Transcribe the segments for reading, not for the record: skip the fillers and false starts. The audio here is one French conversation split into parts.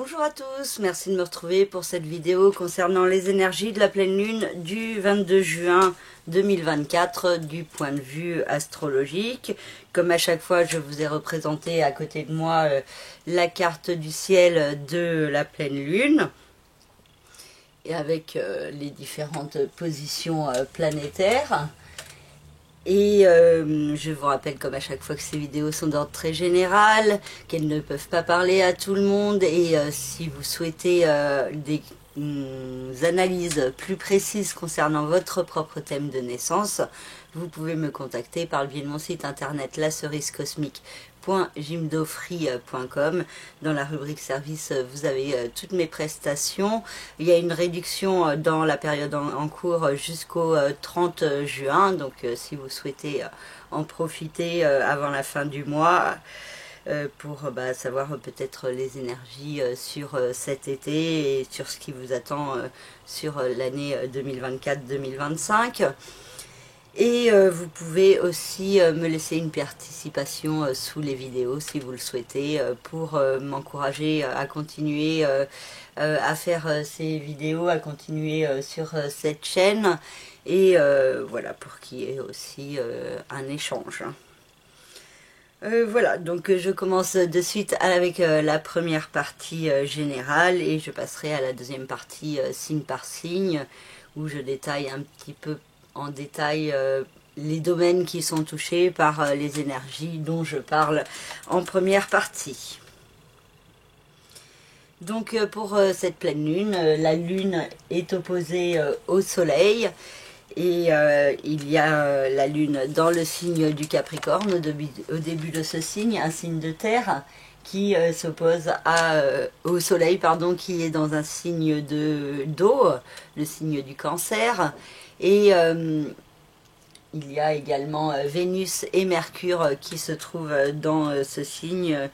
Bonjour à tous, merci de me retrouver pour cette vidéo concernant les énergies de la pleine lune du 22 juin 2024 du point de vue astrologique. Comme à chaque fois, je vous ai représenté à côté de moi la carte du ciel de la pleine lune et avec les différentes positions planétaires. Et je vous rappelle comme à chaque fois que ces vidéos sont d'ordre très général, qu'elles ne peuvent pas parler à tout le monde et si vous souhaitez des analyses plus précises concernant votre propre thème de naissance, vous pouvez me contacter par le biais de mon site internet lacerisecosmique.jimdofree.com. Dans la rubrique service, vous avez toutes mes prestations. Il y a une réduction dans la période en cours jusqu'au 30 juin. Donc si vous souhaitez en profiter avant la fin du mois, pour savoir peut-être les énergies sur cet été et sur ce qui vous attend sur l'année 2024-2025. Et vous pouvez aussi me laisser une participation sous les vidéos si vous le souhaitez pour m'encourager à continuer à faire ces vidéos, à continuer sur cette chaîne et voilà, pour qu'il y ait aussi un échange. Voilà, donc je commence de suite avec la première partie générale et je passerai à la deuxième partie signe par signe où je détaille un petit peu en détail les domaines qui sont touchés par les énergies dont je parle en première partie. Donc pour cette pleine lune, la lune est opposée au soleil et il y a la lune dans le signe du Capricorne au début de ce signe, un signe de terre qui s'oppose au soleil qui est dans un signe d'eau, le signe du Cancer. Et il y a également Vénus et Mercure qui se trouvent dans ce signe,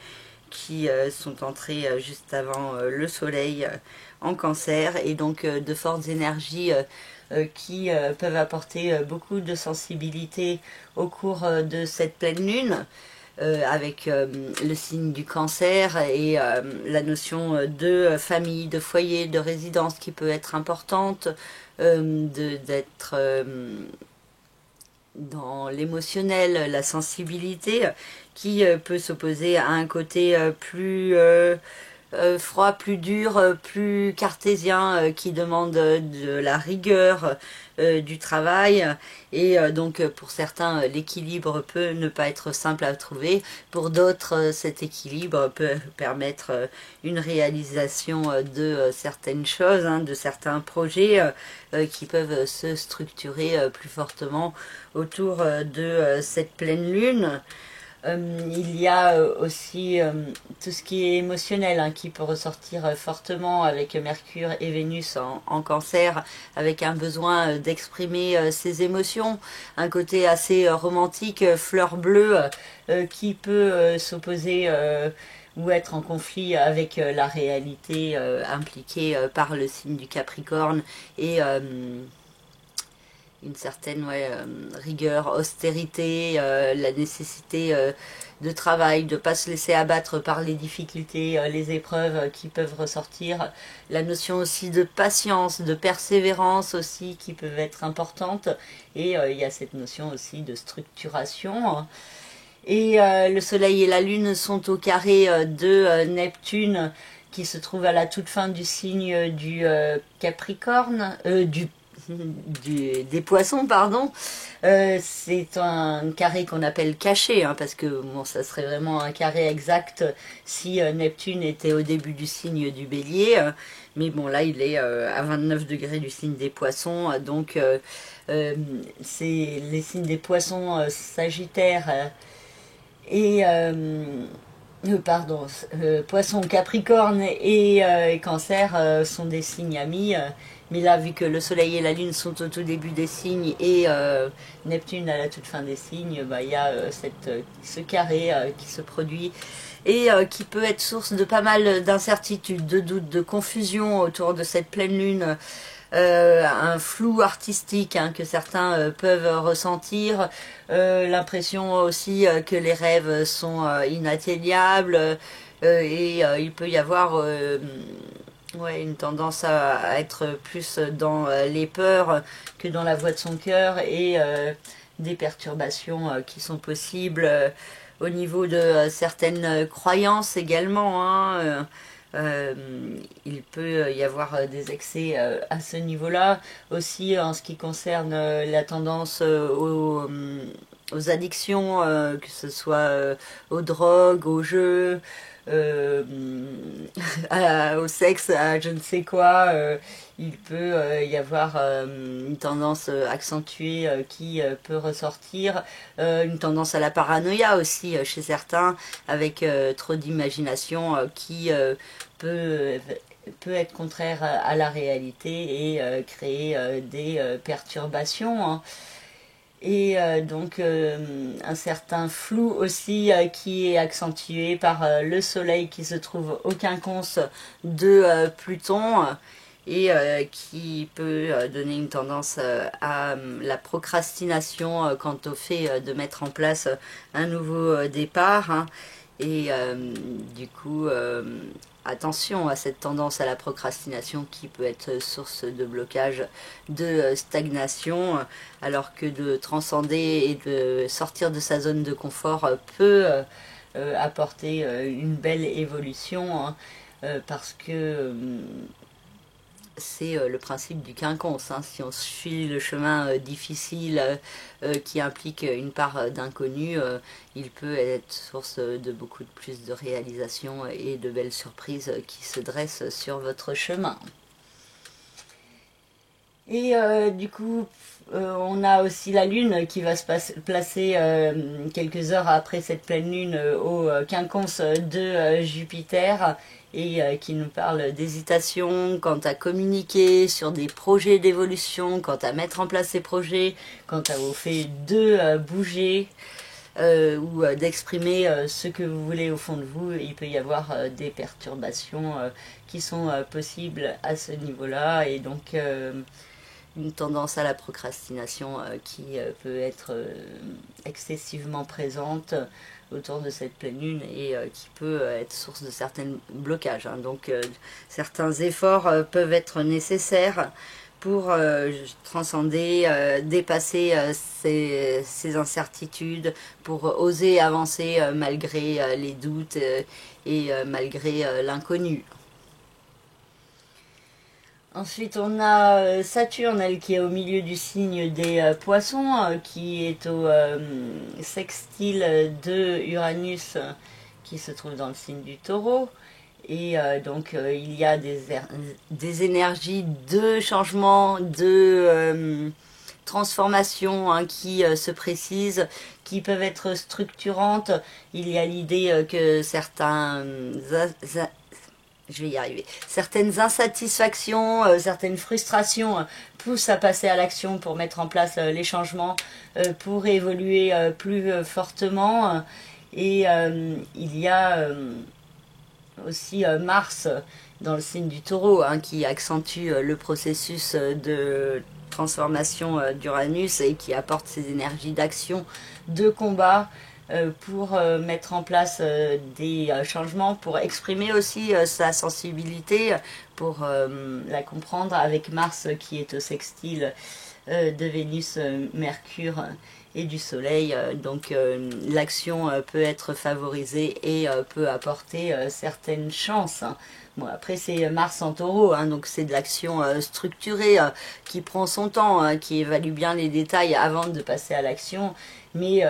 qui sont entrés juste avant le soleil en Cancer, et donc de fortes énergies qui peuvent apporter beaucoup de sensibilité au cours de cette pleine lune, avec le signe du Cancer et la notion de famille, de foyer, de résidence qui peut être importante, d'être dans l'émotionnel, la sensibilité qui peut s'opposer à un côté plus froid, plus dur, plus cartésien, qui demande de la rigueur, du travail, et donc pour certains l'équilibre peut ne pas être simple à trouver, pour d'autres cet équilibre peut permettre une réalisation de certaines choses, de certains projets qui peuvent se structurer plus fortement autour de cette pleine lune. Il y a aussi tout ce qui est émotionnel qui peut ressortir fortement avec Mercure et Vénus en Cancer, avec un besoin d'exprimer ses émotions, un côté assez romantique, fleur bleue, qui peut s'opposer ou être en conflit avec la réalité impliquée par le signe du Capricorne et une certaine rigueur, austérité, la nécessité de travail, de ne pas se laisser abattre par les difficultés, les épreuves qui peuvent ressortir, la notion aussi de patience, de persévérance aussi qui peuvent être importantes, et il y a cette notion aussi de structuration. Et le soleil et la lune sont au carré de Neptune, qui se trouve à la toute fin du signe du Capricorne, des poissons, pardon. C'est un carré qu'on appelle caché, parce que bon, ça serait vraiment un carré exact si Neptune était au début du signe du Bélier, mais bon, là il est à 29 degrés du signe des poissons, donc c'est les signes des poissons, Sagittaire et Poisson, Capricorne et Cancer sont des signes amis, mais là, vu que le soleil et la lune sont au tout début des signes et Neptune à la toute fin des signes, il y a ce carré qui se produit et qui peut être source de pas mal d'incertitudes, de doutes, de confusion autour de cette pleine lune. Un flou artistique que certains peuvent ressentir, l'impression aussi que les rêves sont inatteignables, Il peut y avoir ouais, une tendance à être plus dans les peurs que dans la voix de son cœur, et des perturbations qui sont possibles au niveau de certaines croyances également, hein. Euh, il peut y avoir des excès à ce niveau-là. Aussi en ce qui concerne la tendance aux addictions, que ce soit aux drogues, aux jeux, euh, au sexe, à je ne sais quoi. Il peut y avoir une tendance accentuée qui peut ressortir, une tendance à la paranoïa aussi chez certains, avec trop d'imagination qui peut peut être contraire à la réalité et créer des perturbations, hein. Et donc un certain flou aussi qui est accentué par le soleil qui se trouve au quinconce de Pluton, et qui peut donner une tendance à la procrastination quant au fait de mettre en place un nouveau départ, hein. Et du coup, attention à cette tendance à la procrastination qui peut être source de blocage, de stagnation, alors que de transcender et de sortir de sa zone de confort peut apporter une belle évolution, hein, parce que c'est le principe du quinconce, hein. Si on suit le chemin difficile qui implique une part d'inconnu, il peut être source de beaucoup de plus de réalisations et de belles surprises qui se dressent sur votre chemin. Et du coup, on a aussi la Lune qui va se placer quelques heures après cette pleine Lune au quinconce de Jupiter, et qui nous parle d'hésitation quant à communiquer sur des projets d'évolution, quant à mettre en place ces projets, quant au fait de bouger. Ou d'exprimer ce que vous voulez au fond de vous. Il peut y avoir des perturbations qui sont possibles à ce niveau-là, et donc une tendance à la procrastination qui peut être excessivement présente autour de cette pleine lune, et qui peut être source de certains blocages, hein. Donc certains efforts peuvent être nécessaires pour transcender, dépasser ces incertitudes, pour oser avancer malgré les doutes et malgré l'inconnu. Ensuite, on a Saturne, elle, qui est au milieu du signe des poissons, qui est au sextile de Uranus, qui se trouve dans le signe du taureau. Et donc, il y a des énergies de changement, de transformation, hein, qui se précisent, qui peuvent être structurantes. Il y a l'idée que je vais y arriver. Certaines insatisfactions, certaines frustrations poussent à passer à l'action pour mettre en place les changements, pour évoluer plus fortement. Et il y a aussi Mars dans le signe du taureau, hein, qui accentue le processus de transformation d'Uranus, et qui apporte ses énergies d'action, de combat, pour mettre en place des changements, pour exprimer aussi sa sensibilité, pour la comprendre, avec Mars qui est au sextile de Vénus, Mercure et du Soleil. Donc l'action peut être favorisée et peut apporter certaines chances, hein. Bon, après c'est Mars en taureau, hein, donc c'est de l'action structurée, qui prend son temps, hein, qui évalue bien les détails avant de passer à l'action, mais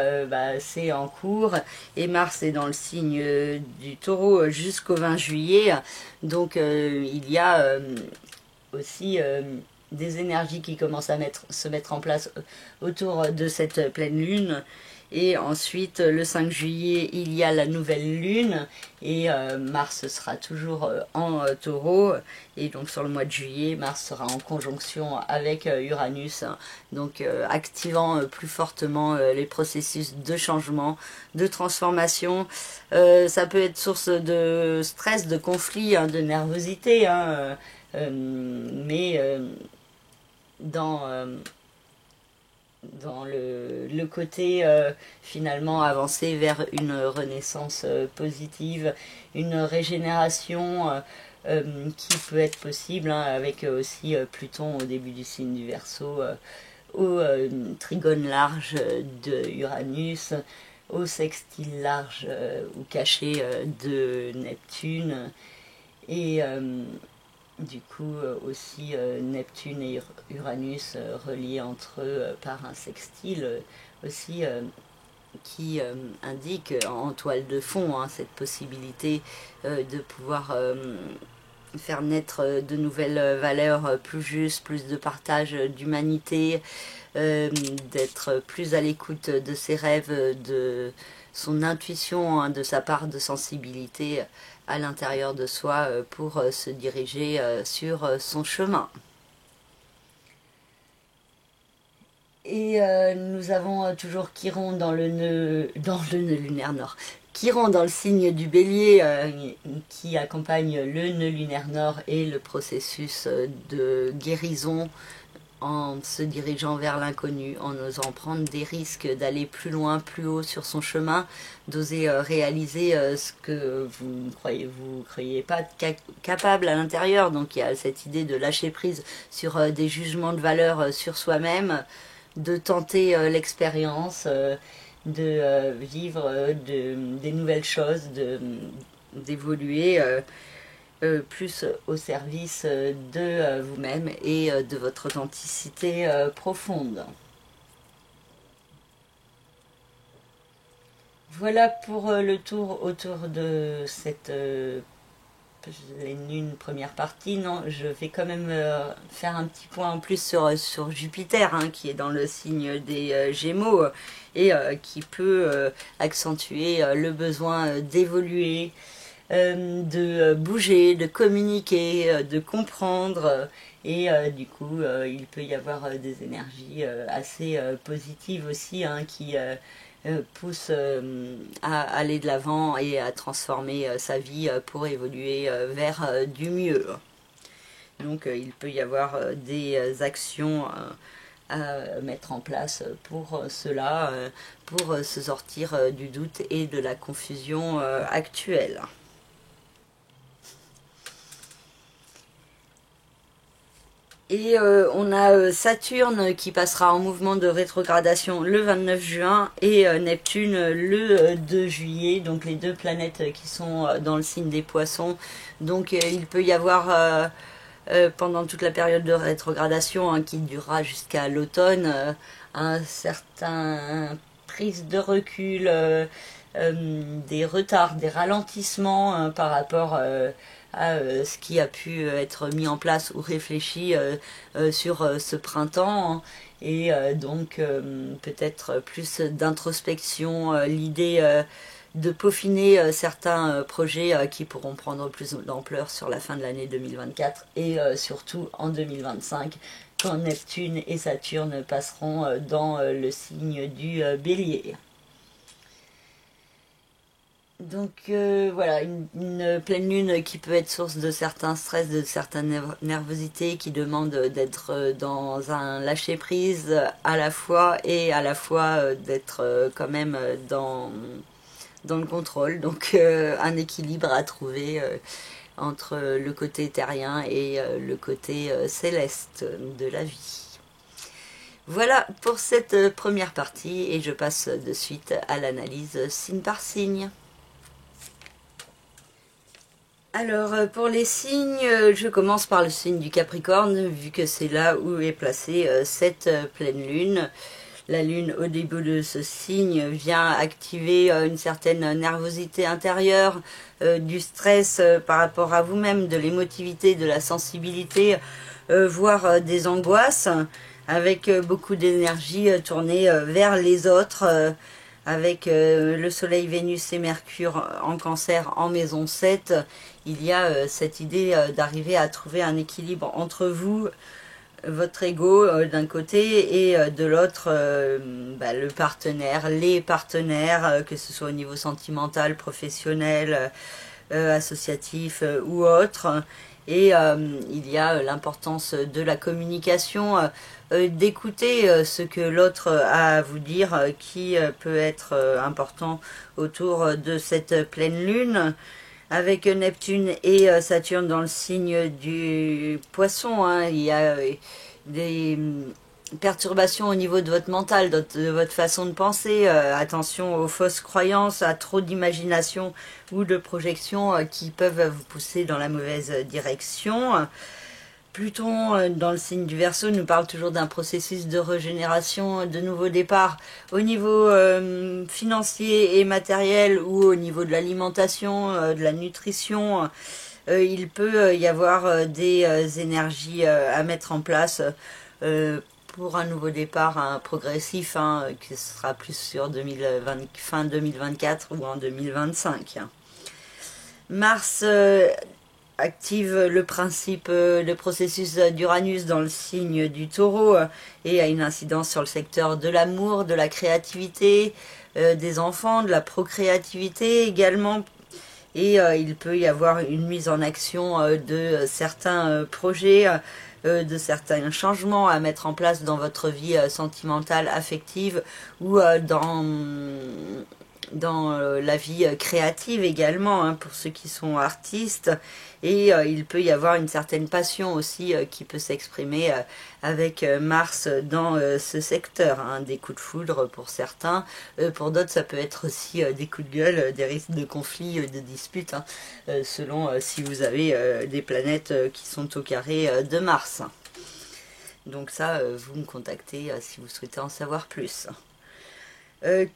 c'est en cours. Et Mars est dans le signe du taureau jusqu'au 20 juillet, donc il y a aussi des énergies qui commencent à se mettre en place autour de cette pleine lune. Et ensuite, le 5 juillet, il y a la nouvelle lune, et Mars sera toujours en taureau. Et donc sur le mois de juillet, Mars sera en conjonction avec Uranus, donc activant plus fortement les processus de changement, de transformation. Ça peut être source de stress, de conflit, hein, de nervosité, hein, mais dans dans le côté finalement avancé vers une renaissance positive, une régénération qui peut être possible, hein, avec aussi Pluton au début du signe du Verseau, au trigone large de Uranus, au sextile large ou caché de Neptune, et du coup aussi Neptune et Uranus reliés entre eux par un sextile aussi qui indique en toile de fond, hein, cette possibilité de pouvoir faire naître de nouvelles valeurs plus justes, plus de partage d'humanité, d'être plus à l'écoute de ses rêves, de son intuition, hein, de sa part de sensibilité à l'intérieur de soi pour se diriger sur son chemin. Et nous avons toujours Chiron dans le nœud lunaire nord. Chiron dans le signe du Bélier qui accompagne le nœud lunaire nord et le processus de guérison en se dirigeant vers l'inconnu, en osant prendre des risques, d'aller plus loin, plus haut sur son chemin, d'oser réaliser ce que vous ne croyez pas capable à l'intérieur. Donc il y a cette idée de lâcher prise sur des jugements de valeur sur soi-même, de tenter l'expérience, de vivre des nouvelles choses, d'évoluer plus au service de vous-même et de votre authenticité profonde. Voilà pour le tour autour de cette une première partie. Non, je vais quand même faire un petit point en plus sur Jupiter, hein, qui est dans le signe des Gémeaux et qui peut accentuer le besoin d'évoluer, de bouger, de communiquer, de comprendre, et du coup il peut y avoir des énergies assez positives aussi, hein, qui poussent à aller de l'avant et à transformer sa vie pour évoluer vers du mieux. Donc il peut y avoir des actions à mettre en place pour cela, pour se sortir du doute et de la confusion actuelle. Et on a Saturne qui passera en mouvement de rétrogradation le 29 juin et Neptune le 2 juillet, donc les deux planètes qui sont dans le signe des Poissons. Donc il peut y avoir pendant toute la période de rétrogradation, hein, qui durera jusqu'à l'automne, un certain prise de recul, des retards, des ralentissements par rapport à ce qui a pu être mis en place ou réfléchi sur ce printemps, hein, et donc peut-être plus d'introspection, l'idée de peaufiner certains projets qui pourront prendre plus d'ampleur sur la fin de l'année 2024 et surtout en 2025, quand Neptune et Saturne passeront dans le signe du Bélier. Donc voilà, une pleine lune qui peut être source de certains stress, de certaines nervosités, qui demande d'être dans un lâcher-prise à la fois, et à la fois d'être quand même dans le contrôle. Donc un équilibre à trouver entre le côté terrien et le côté céleste de la vie. Voilà pour cette première partie, et je passe de suite à l'analyse signe par signe. Alors pour les signes, je commence par le signe du Capricorne, vu que c'est là où est placée cette pleine lune. La lune au début de ce signe vient activer une certaine nervosité intérieure, du stress par rapport à vous-même, de l'émotivité, de la sensibilité, voire des angoisses, avec beaucoup d'énergie tournée vers les autres, avec le Soleil, Vénus et Mercure en Cancer en maison 7, il y a cette idée d'arriver à trouver un équilibre entre vous, votre ego d'un côté, et de l'autre le partenaire, les partenaires, que ce soit au niveau sentimental, professionnel, associatif ou autre, Et il y a l'importance de la communication, d'écouter ce que l'autre a à vous dire, qui peut être important autour de cette pleine lune. Avec Neptune et Saturne dans le signe du Poisson, hein, il y a des perturbations au niveau de votre mental, de votre façon de penser. Attention aux fausses croyances, à trop d'imagination ou de projection qui peuvent vous pousser dans la mauvaise direction. Pluton, dans le signe du Verseau, nous parle toujours d'un processus de régénération, de nouveau départ au niveau financier et matériel ou au niveau de l'alimentation, de la nutrition. Il peut y avoir des énergies à mettre en place pour un nouveau départ progressif, qui sera plus sur fin 2024 ou en 2025. Mars active le processus d'Uranus dans le signe du Taureau et a une incidence sur le secteur de l'amour, de la créativité, des enfants, de la procréativité également. Et il peut y avoir une mise en action de certains projets, de certains changements à mettre en place dans votre vie sentimentale, affective ou dans la vie créative également, hein, pour ceux qui sont artistes. Et il peut y avoir une certaine passion aussi qui peut s'exprimer avec Mars dans ce secteur, hein, des coups de foudre pour certains, pour d'autres ça peut être aussi des coups de gueule, des risques de conflits, de disputes, hein, selon si vous avez des planètes qui sont au carré de Mars. Donc ça, vous me contactez si vous souhaitez en savoir plus.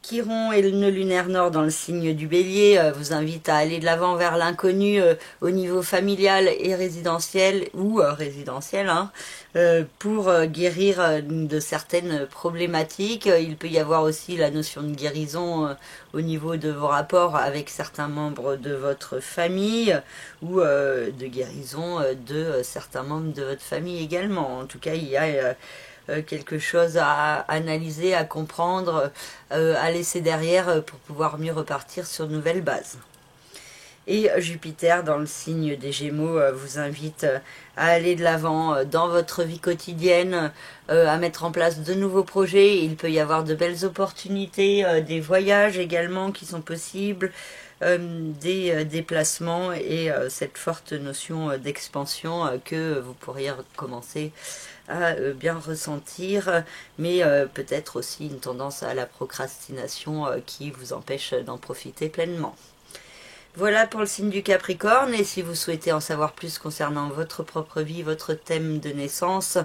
Chiron et le nœud lunaire nord dans le signe du Bélier vous invite à aller de l'avant vers l'inconnu au niveau familial et résidentiel ou résidentiel, hein, pour guérir de certaines problématiques. Il peut y avoir aussi la notion de guérison au niveau de vos rapports avec certains membres de votre famille ou de guérison de certains membres de votre famille également. En tout cas, il y a quelque chose à analyser, à comprendre, à laisser derrière pour pouvoir mieux repartir sur de nouvelles bases. Et Jupiter, dans le signe des Gémeaux, vous invite à aller de l'avant dans votre vie quotidienne, à mettre en place de nouveaux projets. Il peut y avoir de belles opportunités, des voyages également qui sont possibles, des déplacements et cette forte notion d'expansion que vous pourriez commencer à bien ressentir, mais peut-être aussi une tendance à la procrastination qui vous empêche d'en profiter pleinement. Voilà pour le signe du Capricorne, et si vous souhaitez en savoir plus concernant votre propre vie, votre thème de naissance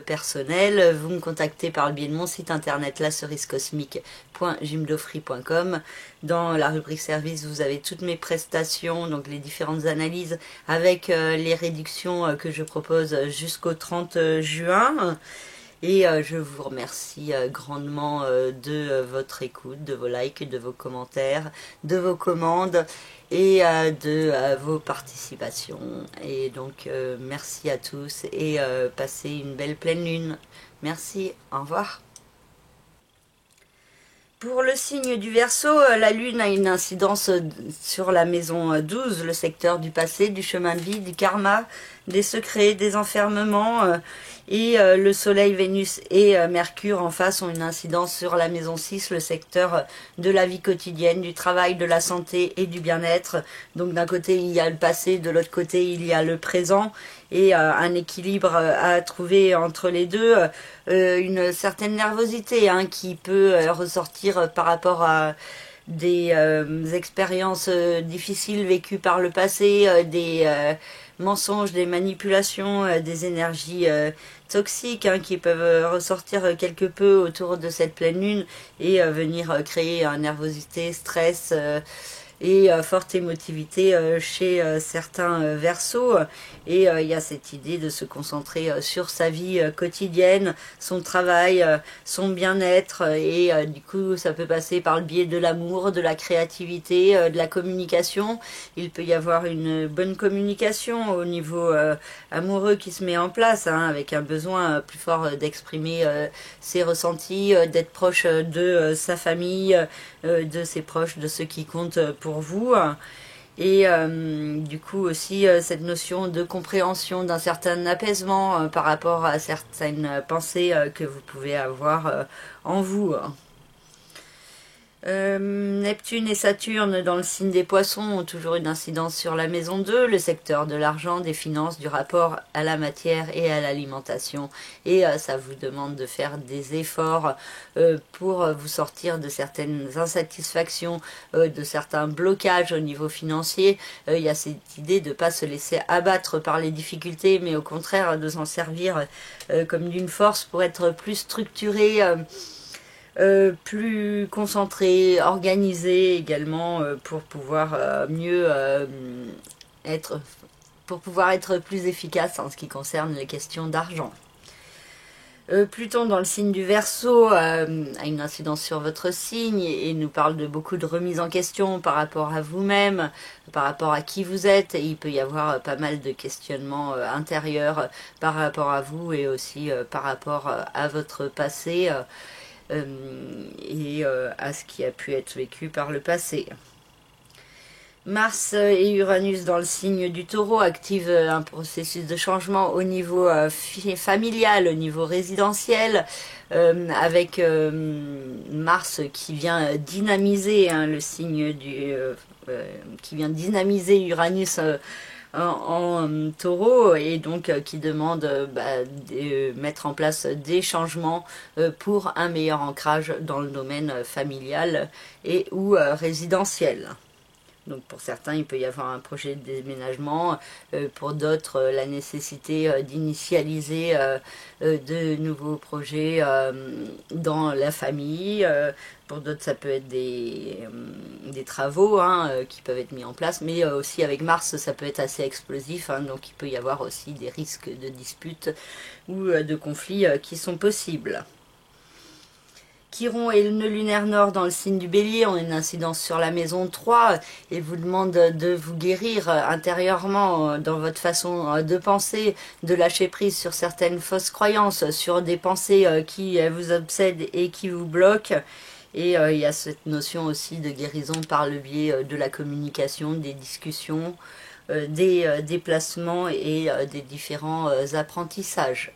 personnel, vous me contactez par le biais de mon site internet lacerisecosmique.jimdofree.com. Dans la rubrique service, vous avez toutes mes prestations, donc les différentes analyses avec les réductions que je propose jusqu'au 30 juin. Et je vous remercie grandement de votre écoute, de vos likes, de vos commentaires, de vos commandes et de vos participations. Et donc merci à tous et passez une belle pleine lune. Merci, au revoir. Pour le signe du Verseau, la Lune a une incidence sur la maison 12, le secteur du passé, du chemin de vie, du karma, des secrets, des enfermements. Et le Soleil, Vénus et Mercure en face ont une incidence sur la maison 6, le secteur de la vie quotidienne, du travail, de la santé et du bien-être. Donc d'un côté il y a le passé, de l'autre côté il y a le présent. Et un équilibre à trouver entre les deux, une certaine nervosité qui peut ressortir par rapport à des expériences difficiles vécues par le passé, des mensonges, des manipulations, des énergies toxiques qui peuvent ressortir quelque peu autour de cette pleine lune et venir créer nervosité, stress et forte émotivité chez certains Verseaux. Et il y a cette idée de se concentrer sur sa vie quotidienne, son travail, son bien-être, et du coup ça peut passer par le biais de l'amour, de la créativité, de la communication. Il peut y avoir une bonne communication au niveau amoureux qui se met en place, avec un besoin plus fort d'exprimer ses ressentis, d'être proche de sa famille, de ses proches, de ceux qui comptent pour vous. Et du coup aussi cette notion de compréhension, d'un certain apaisement par rapport à certaines pensées que vous pouvez avoir en vous. Neptune et Saturne dans le signe des Poissons ont toujours une incidence sur la maison 2, le secteur de l'argent, des finances, du rapport à la matière et à l'alimentation. Et ça vous demande de faire des efforts pour vous sortir de certaines insatisfactions, de certains blocages au niveau financier. Il y a cette idée de ne pas se laisser abattre par les difficultés, mais au contraire de s'en servir comme d'une force pour être plus structuré. Plus concentré, organisé également pour pouvoir mieux être, pour pouvoir être plus efficace en ce qui concerne les questions d'argent. Pluton dans le signe du Verseau a une incidence sur votre signe et nous parle de beaucoup de remise en question par rapport à vous-même, par rapport à qui vous êtes. Et il peut y avoir pas mal de questionnements intérieurs par rapport à vous et aussi par rapport à votre passé. Et à ce qui a pu être vécu par le passé. Mars et Uranus dans le signe du Taureau activent un processus de changement au niveau familial, au niveau résidentiel, avec Mars qui vient dynamiser le signe du... qui vient dynamiser Uranus en taureau et donc qui demande de mettre en place des changements pour un meilleur ancrage dans le domaine familial et ou résidentiel. Donc pour certains, il peut y avoir un projet de déménagement, pour d'autres, la nécessité d'initialiser de nouveaux projets dans la famille. Pour d'autres, ça peut être des travaux qui peuvent être mis en place, mais aussi avec Mars, ça peut être assez explosif, donc il peut y avoir aussi des risques de disputes ou de conflits qui sont possibles. Chiron et le nœud lunaire nord dans le signe du Bélier ont une incidence sur la maison 3 et vous demandent de vous guérir intérieurement dans votre façon de penser, de lâcher prise sur certaines fausses croyances, sur des pensées qui vous obsèdent et qui vous bloquent. Et il y a cette notion aussi de guérison par le biais de la communication, des discussions, des déplacements et des différents apprentissages.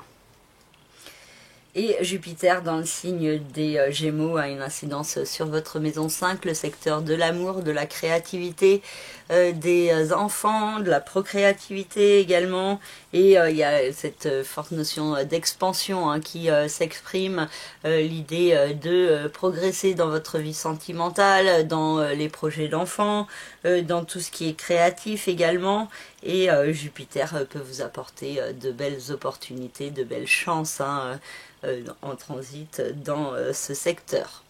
Et Jupiter dans le signe des Gémeaux a une incidence sur votre maison 5, le secteur de l'amour, de la créativité, des enfants, de la procréativité également. Et il y a cette forte notion d'expansion qui s'exprime, l'idée de progresser dans votre vie sentimentale, dans les projets d'enfants, dans tout ce qui est créatif également. Et Jupiter peut vous apporter de belles opportunités, de belles chances en transit dans ce secteur.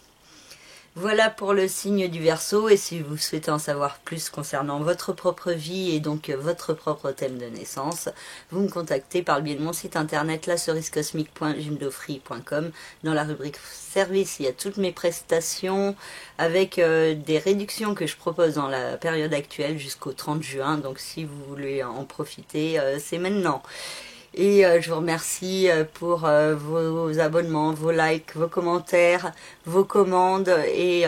Voilà pour le signe du Verseau, et si vous souhaitez en savoir plus concernant votre propre vie et donc votre propre thème de naissance, vous me contactez par le biais de mon site internet lacerisecosmique.jimdofree.com. Dans la rubrique service, il y a toutes mes prestations avec des réductions que je propose dans la période actuelle jusqu'au 30 juin, donc si vous voulez en profiter, c'est maintenant. Et je vous remercie pour vos abonnements, vos likes, vos commentaires, vos commandes et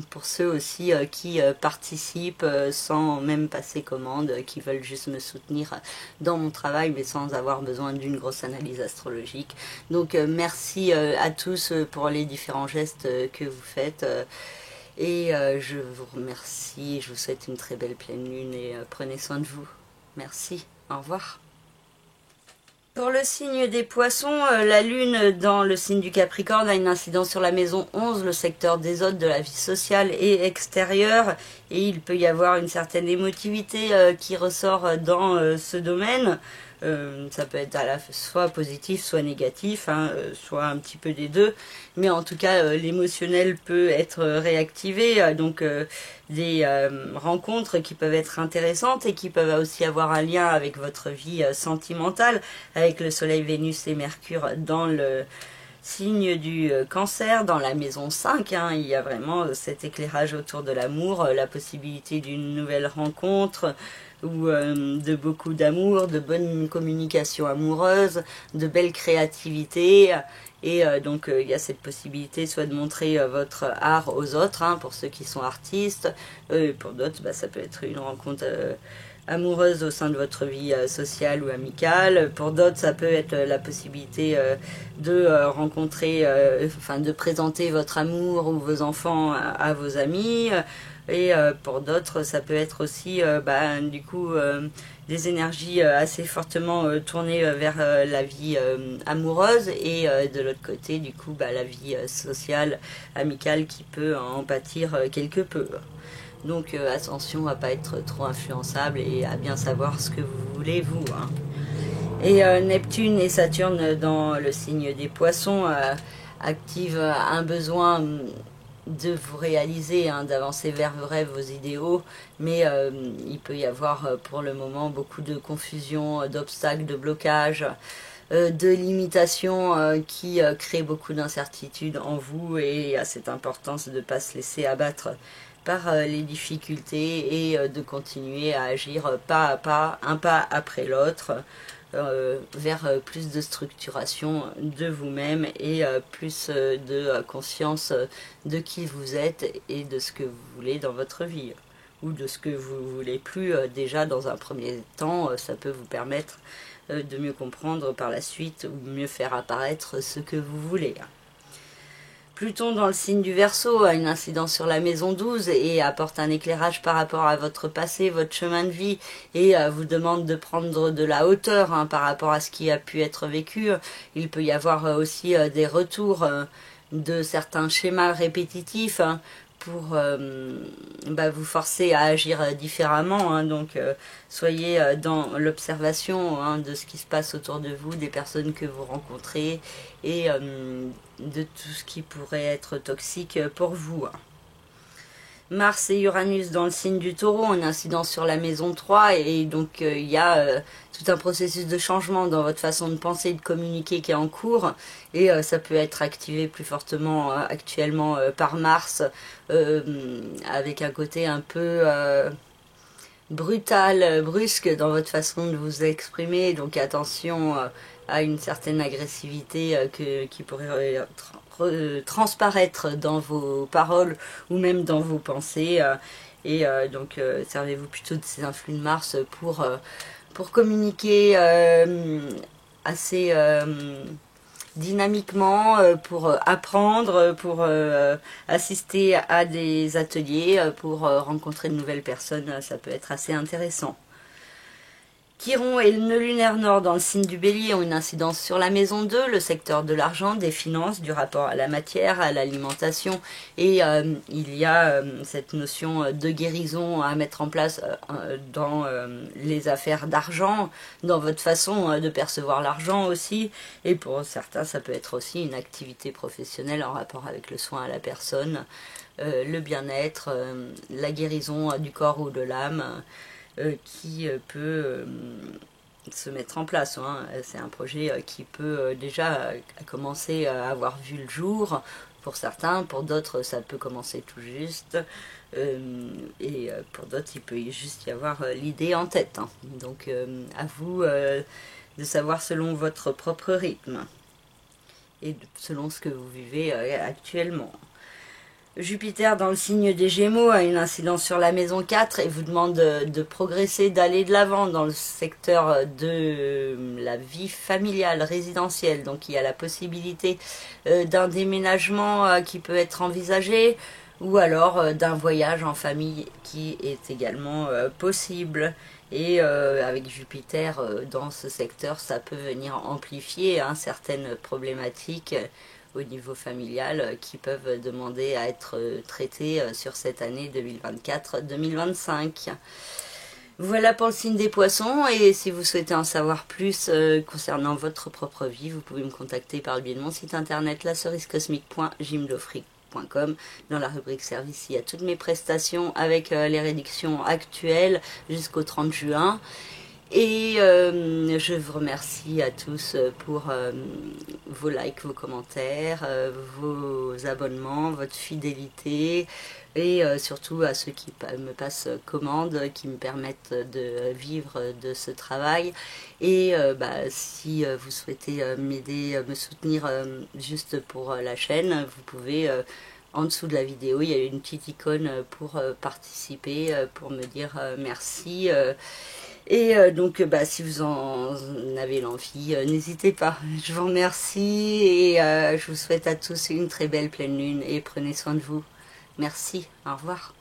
pour ceux aussi qui participent sans même passer commande, qui veulent juste me soutenir dans mon travail mais sans avoir besoin d'une grosse analyse astrologique. Donc merci à tous pour les différents gestes que vous faites. Et je vous remercie, je vous souhaite une très belle pleine lune et prenez soin de vous. Merci, au revoir. Pour le signe des Poissons, la Lune dans le signe du Capricorne a une incidence sur la maison 11, le secteur des autres, de la vie sociale et extérieure. Et il peut y avoir une certaine émotivité qui ressort dans ce domaine. Ça peut être soit positif, soit négatif, soit un petit peu des deux. Mais en tout cas, l'émotionnel peut être réactivé. Donc des rencontres qui peuvent être intéressantes et qui peuvent aussi avoir un lien avec votre vie sentimentale, avec le Soleil, Vénus et Mercure dans le Signe du cancer dans la maison 5, hein, il y a vraiment cet éclairage autour de l'amour, la possibilité d'une nouvelle rencontre, ou de beaucoup d'amour, de bonne communication amoureuse, de belle créativité. Et donc il y a cette possibilité soit de montrer votre art aux autres, hein, pour ceux qui sont artistes, pour d'autres ça peut être une rencontre amoureuse au sein de votre vie sociale ou amicale. Pour d'autres, ça peut être la possibilité de rencontrer, enfin de présenter votre amour ou vos enfants à vos amis. Et pour d'autres, ça peut être aussi du coup des énergies assez fortement tournées vers la vie amoureuse, et de l'autre côté, du coup, la vie sociale, amicale qui peut en pâtir quelque peu. Donc attention à pas être trop influençable et à bien savoir ce que vous voulez, vous. Hein. Et Neptune et Saturne dans le signe des Poissons activent un besoin de vous réaliser, hein, d'avancer vers vos rêves, vos idéaux, mais il peut y avoir pour le moment beaucoup de confusion, d'obstacles, de blocages, de limitations qui créent beaucoup d'incertitudes en vous, et à cette importance de ne pas se laisser abattre par les difficultés et de continuer à agir pas à pas, un pas après l'autre, vers plus de structuration de vous-même et plus de conscience de qui vous êtes et de ce que vous voulez dans votre vie, ou de ce que vous voulez plus déjà dans un premier temps. Ça peut vous permettre de mieux comprendre par la suite, ou mieux faire apparaître ce que vous voulez. Pluton dans le signe du Verseau a une incidence sur la maison 12 et apporte un éclairage par rapport à votre passé, votre chemin de vie, et vous demande de prendre de la hauteur, hein, par rapport à ce qui a pu être vécu. Il peut y avoir aussi des retours de certains schémas répétitifs, hein, pour vous forcer à agir différemment, hein. Donc soyez dans l'observation, hein, de ce qui se passe autour de vous, des personnes que vous rencontrez, et de tout ce qui pourrait être toxique pour vous. Mars et Uranus dans le signe du Taureau ont une incidence sur la maison 3, et donc il y a tout un processus de changement dans votre façon de penser et de communiquer qui est en cours, et ça peut être activé plus fortement actuellement par Mars, avec un côté un peu brutal, brusque dans votre façon de vous exprimer. Donc attention à une certaine agressivité qui pourrait transparaître dans vos paroles ou même dans vos pensées, et donc servez-vous plutôt de ces influx de Mars pour communiquer assez dynamiquement, pour apprendre, pour assister à des ateliers, pour rencontrer de nouvelles personnes. Ça peut être assez intéressant. Chiron et le nœud lunaire nord dans le signe du Bélier ont une incidence sur la maison 2, le secteur de l'argent, des finances, du rapport à la matière, à l'alimentation, et il y a cette notion de guérison à mettre en place dans les affaires d'argent, dans votre façon de percevoir l'argent aussi, et pour certains ça peut être aussi une activité professionnelle en rapport avec le soin à la personne, le bien-être, la guérison du corps ou de l'âme, qui peut se mettre en place, hein. C'est un projet qui peut déjà commencer à avoir vu le jour pour certains, pour d'autres ça peut commencer tout juste, et pour d'autres il peut juste y avoir l'idée en tête, hein. Donc à vous de savoir selon votre propre rythme et selon ce que vous vivez actuellement. Jupiter dans le signe des Gémeaux a une incidence sur la maison 4 et vous demande de progresser, d'aller de l'avant dans le secteur de la vie familiale, résidentielle. Donc il y a la possibilité d'un déménagement qui peut être envisagé, ou alors d'un voyage en famille qui est également possible. Et avec Jupiter dans ce secteur, ça peut venir amplifier, hein, certaines problématiques au niveau familial qui peuvent demander à être traitées sur cette année 2024-2025. Voilà pour le signe des Poissons, et si vous souhaitez en savoir plus concernant votre propre vie, vous pouvez me contacter par le biais de mon site internet lacerisecosmique.jimdofric.com. Dans la rubrique service, il y a toutes mes prestations avec les réductions actuelles jusqu'au 30 juin. Et je vous remercie à tous pour vos likes, vos commentaires, vos abonnements, votre fidélité et surtout à ceux qui me passent commande, qui me permettent de vivre de ce travail. Et si vous souhaitez m'aider, me soutenir juste pour la chaîne, vous pouvez... en dessous de la vidéo, il y a une petite icône pour participer, pour me dire merci. Donc, si vous en avez l'envie, n'hésitez pas. Je vous remercie et je vous souhaite à tous une très belle pleine lune et prenez soin de vous. Merci, au revoir.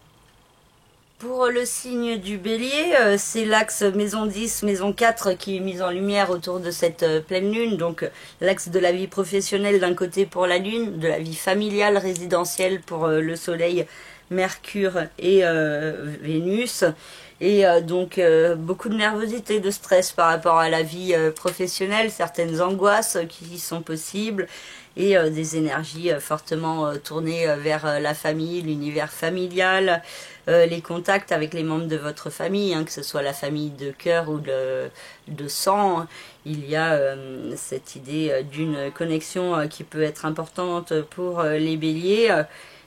Pour le signe du bélier, c'est l'axe maison 10, maison 4 qui est mis en lumière autour de cette pleine lune. Donc l'axe de la vie professionnelle d'un côté pour la lune, de la vie familiale, résidentielle pour le soleil, Mercure et Vénus. Et donc beaucoup de nervosité, de stress par rapport à la vie professionnelle, certaines angoisses qui sont possibles et des énergies fortement tournées vers la famille, l'univers familial, les contacts avec les membres de votre famille, hein, que ce soit la famille de cœur ou de sang. Il y a cette idée d'une connexion qui peut être importante pour les béliers.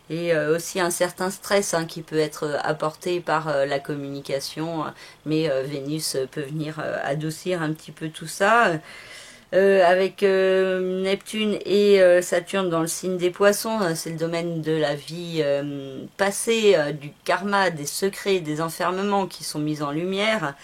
Et aussi un certain stress qui peut être apporté par la communication, mais Vénus peut venir adoucir un petit peu tout ça. Avec Neptune et Saturne dans le signe des poissons, c'est le domaine de la vie passée, du karma, des secrets, des enfermements qui sont mis en lumière.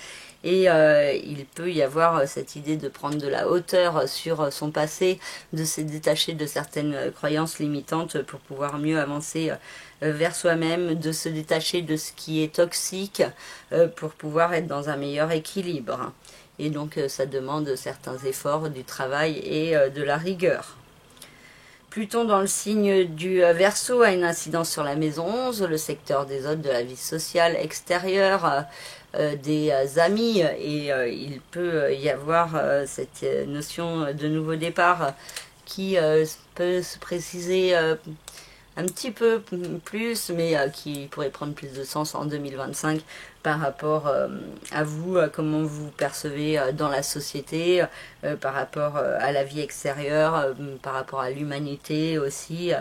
Et il peut y avoir cette idée de prendre de la hauteur sur son passé, de se détacher de certaines croyances limitantes pour pouvoir mieux avancer vers soi-même, de se détacher de ce qui est toxique pour pouvoir être dans un meilleur équilibre. Et donc ça demande certains efforts, du travail et de la rigueur. Pluton dans le signe du Verseau a une incidence sur la maison 11, le secteur des autres, de la vie sociale extérieure, des amis, et il peut y avoir cette notion de nouveau départ qui peut se préciser un petit peu plus, mais qui pourrait prendre plus de sens en 2025 par rapport à vous, comment vous percevez dans la société, par rapport à la vie extérieure, par rapport à l'humanité aussi.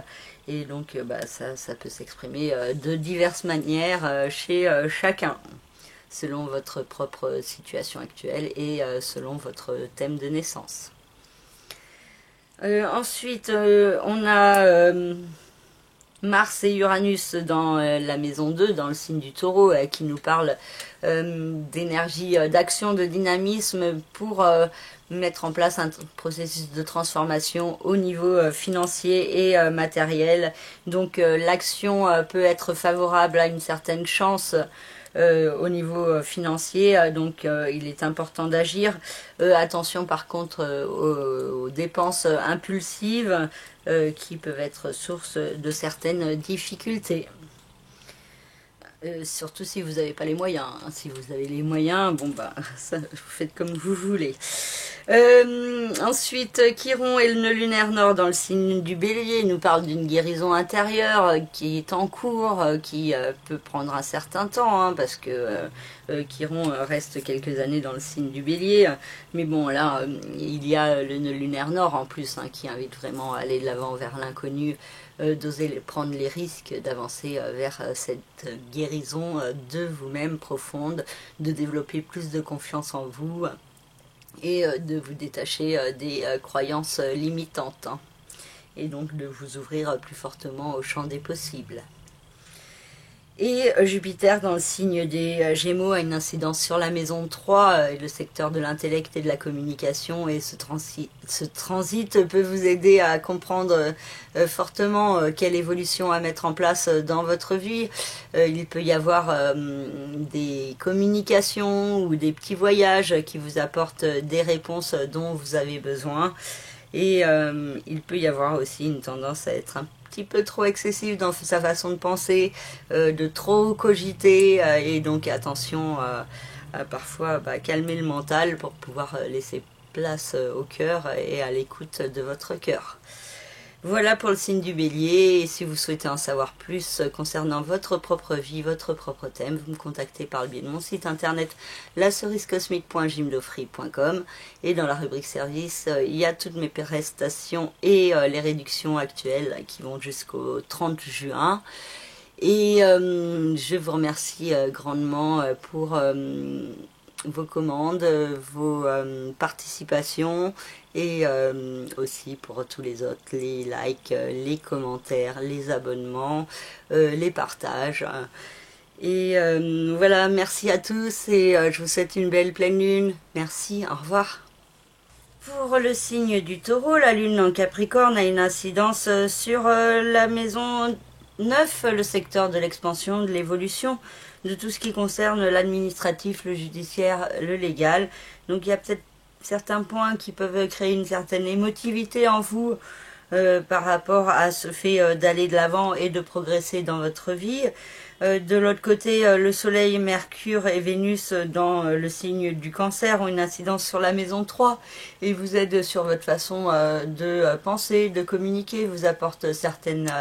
Et donc ça peut s'exprimer de diverses manières chez chacun, selon votre propre situation actuelle et selon votre thème de naissance. Ensuite, on a... Mars et Uranus dans la maison 2, dans le signe du Taureau, qui nous parle d'énergie, d'action, de dynamisme pour mettre en place un processus de transformation au niveau financier et matériel. Donc l'action peut être favorable à une certaine chance au niveau financier, donc il est important d'agir. Attention par contre aux dépenses impulsives qui peuvent être source de certaines difficultés. Surtout si vous n'avez pas les moyens. Si vous avez les moyens, ça, vous faites comme vous voulez. Ensuite, Chiron et le nœud lunaire nord dans le signe du Bélier nous parle d'une guérison intérieure qui est en cours, qui peut prendre un certain temps, parce que Chiron reste quelques années dans le signe du Bélier. Mais bon, là, il y a le nœud lunaire nord en plus, qui invite vraiment à aller de l'avant vers l'inconnu, d'oser prendre les risques, d'avancer vers cette guérison de vous-même profonde, de développer plus de confiance en vous et de vous détacher des croyances limitantes, et donc de vous ouvrir plus fortement au champ des possibles. Et Jupiter dans le signe des Gémeaux a une incidence sur la maison 3, le secteur de l'intellect et de la communication, et ce transit peut vous aider à comprendre fortement quelle évolution à mettre en place dans votre vie. Il peut y avoir des communications ou des petits voyages qui vous apportent des réponses dont vous avez besoin. Et il peut y avoir aussi une tendance à être un petit peu trop excessif dans sa façon de penser, de trop cogiter, et donc attention à parfois calmer le mental pour pouvoir laisser place au cœur et à l'écoute de votre cœur. Voilà pour le signe du Bélier, et si vous souhaitez en savoir plus concernant votre propre vie, votre propre thème, vous me contactez par le biais de mon site internet lacerisecosmique.gymdofree.com, et dans la rubrique service, il y a toutes mes prestations et les réductions actuelles qui vont jusqu'au 30 juin. Et je vous remercie grandement pour vos commandes, vos participations, et aussi pour tous les autres, les likes, les commentaires, les abonnements, les partages. Et voilà, merci à tous, et je vous souhaite une belle pleine lune. Merci, au revoir. Pour le signe du Taureau, la lune en Capricorne a une incidence sur la maison 9, le secteur de l'expansion, de l'évolution, de tout ce qui concerne l'administratif, le judiciaire, le légal. Donc il y a peut-être certains points qui peuvent créer une certaine émotivité en vous par rapport à ce fait d'aller de l'avant et de progresser dans votre vie. De l'autre côté, le Soleil, Mercure et Vénus dans le signe du Cancer ont une incidence sur la maison 3 et vous aident sur votre façon de penser, de communiquer, vous apportent certaines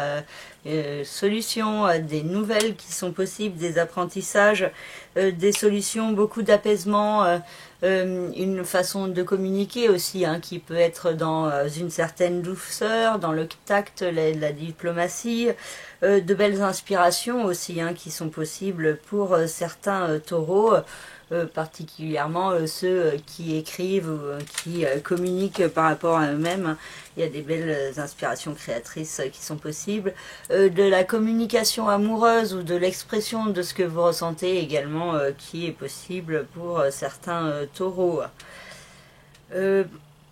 solutions, des nouvelles qui sont possibles, des apprentissages, des solutions, beaucoup d'apaisement, une façon de communiquer aussi qui peut être dans une certaine douceur, dans le tact, la diplomatie, de belles inspirations aussi qui sont possibles pour certains taureaux, particulièrement ceux qui écrivent ou qui communiquent par rapport à eux-mêmes. Il y a des belles inspirations créatrices qui sont possibles. De la communication amoureuse ou de l'expression de ce que vous ressentez également qui est possible pour certains taureaux.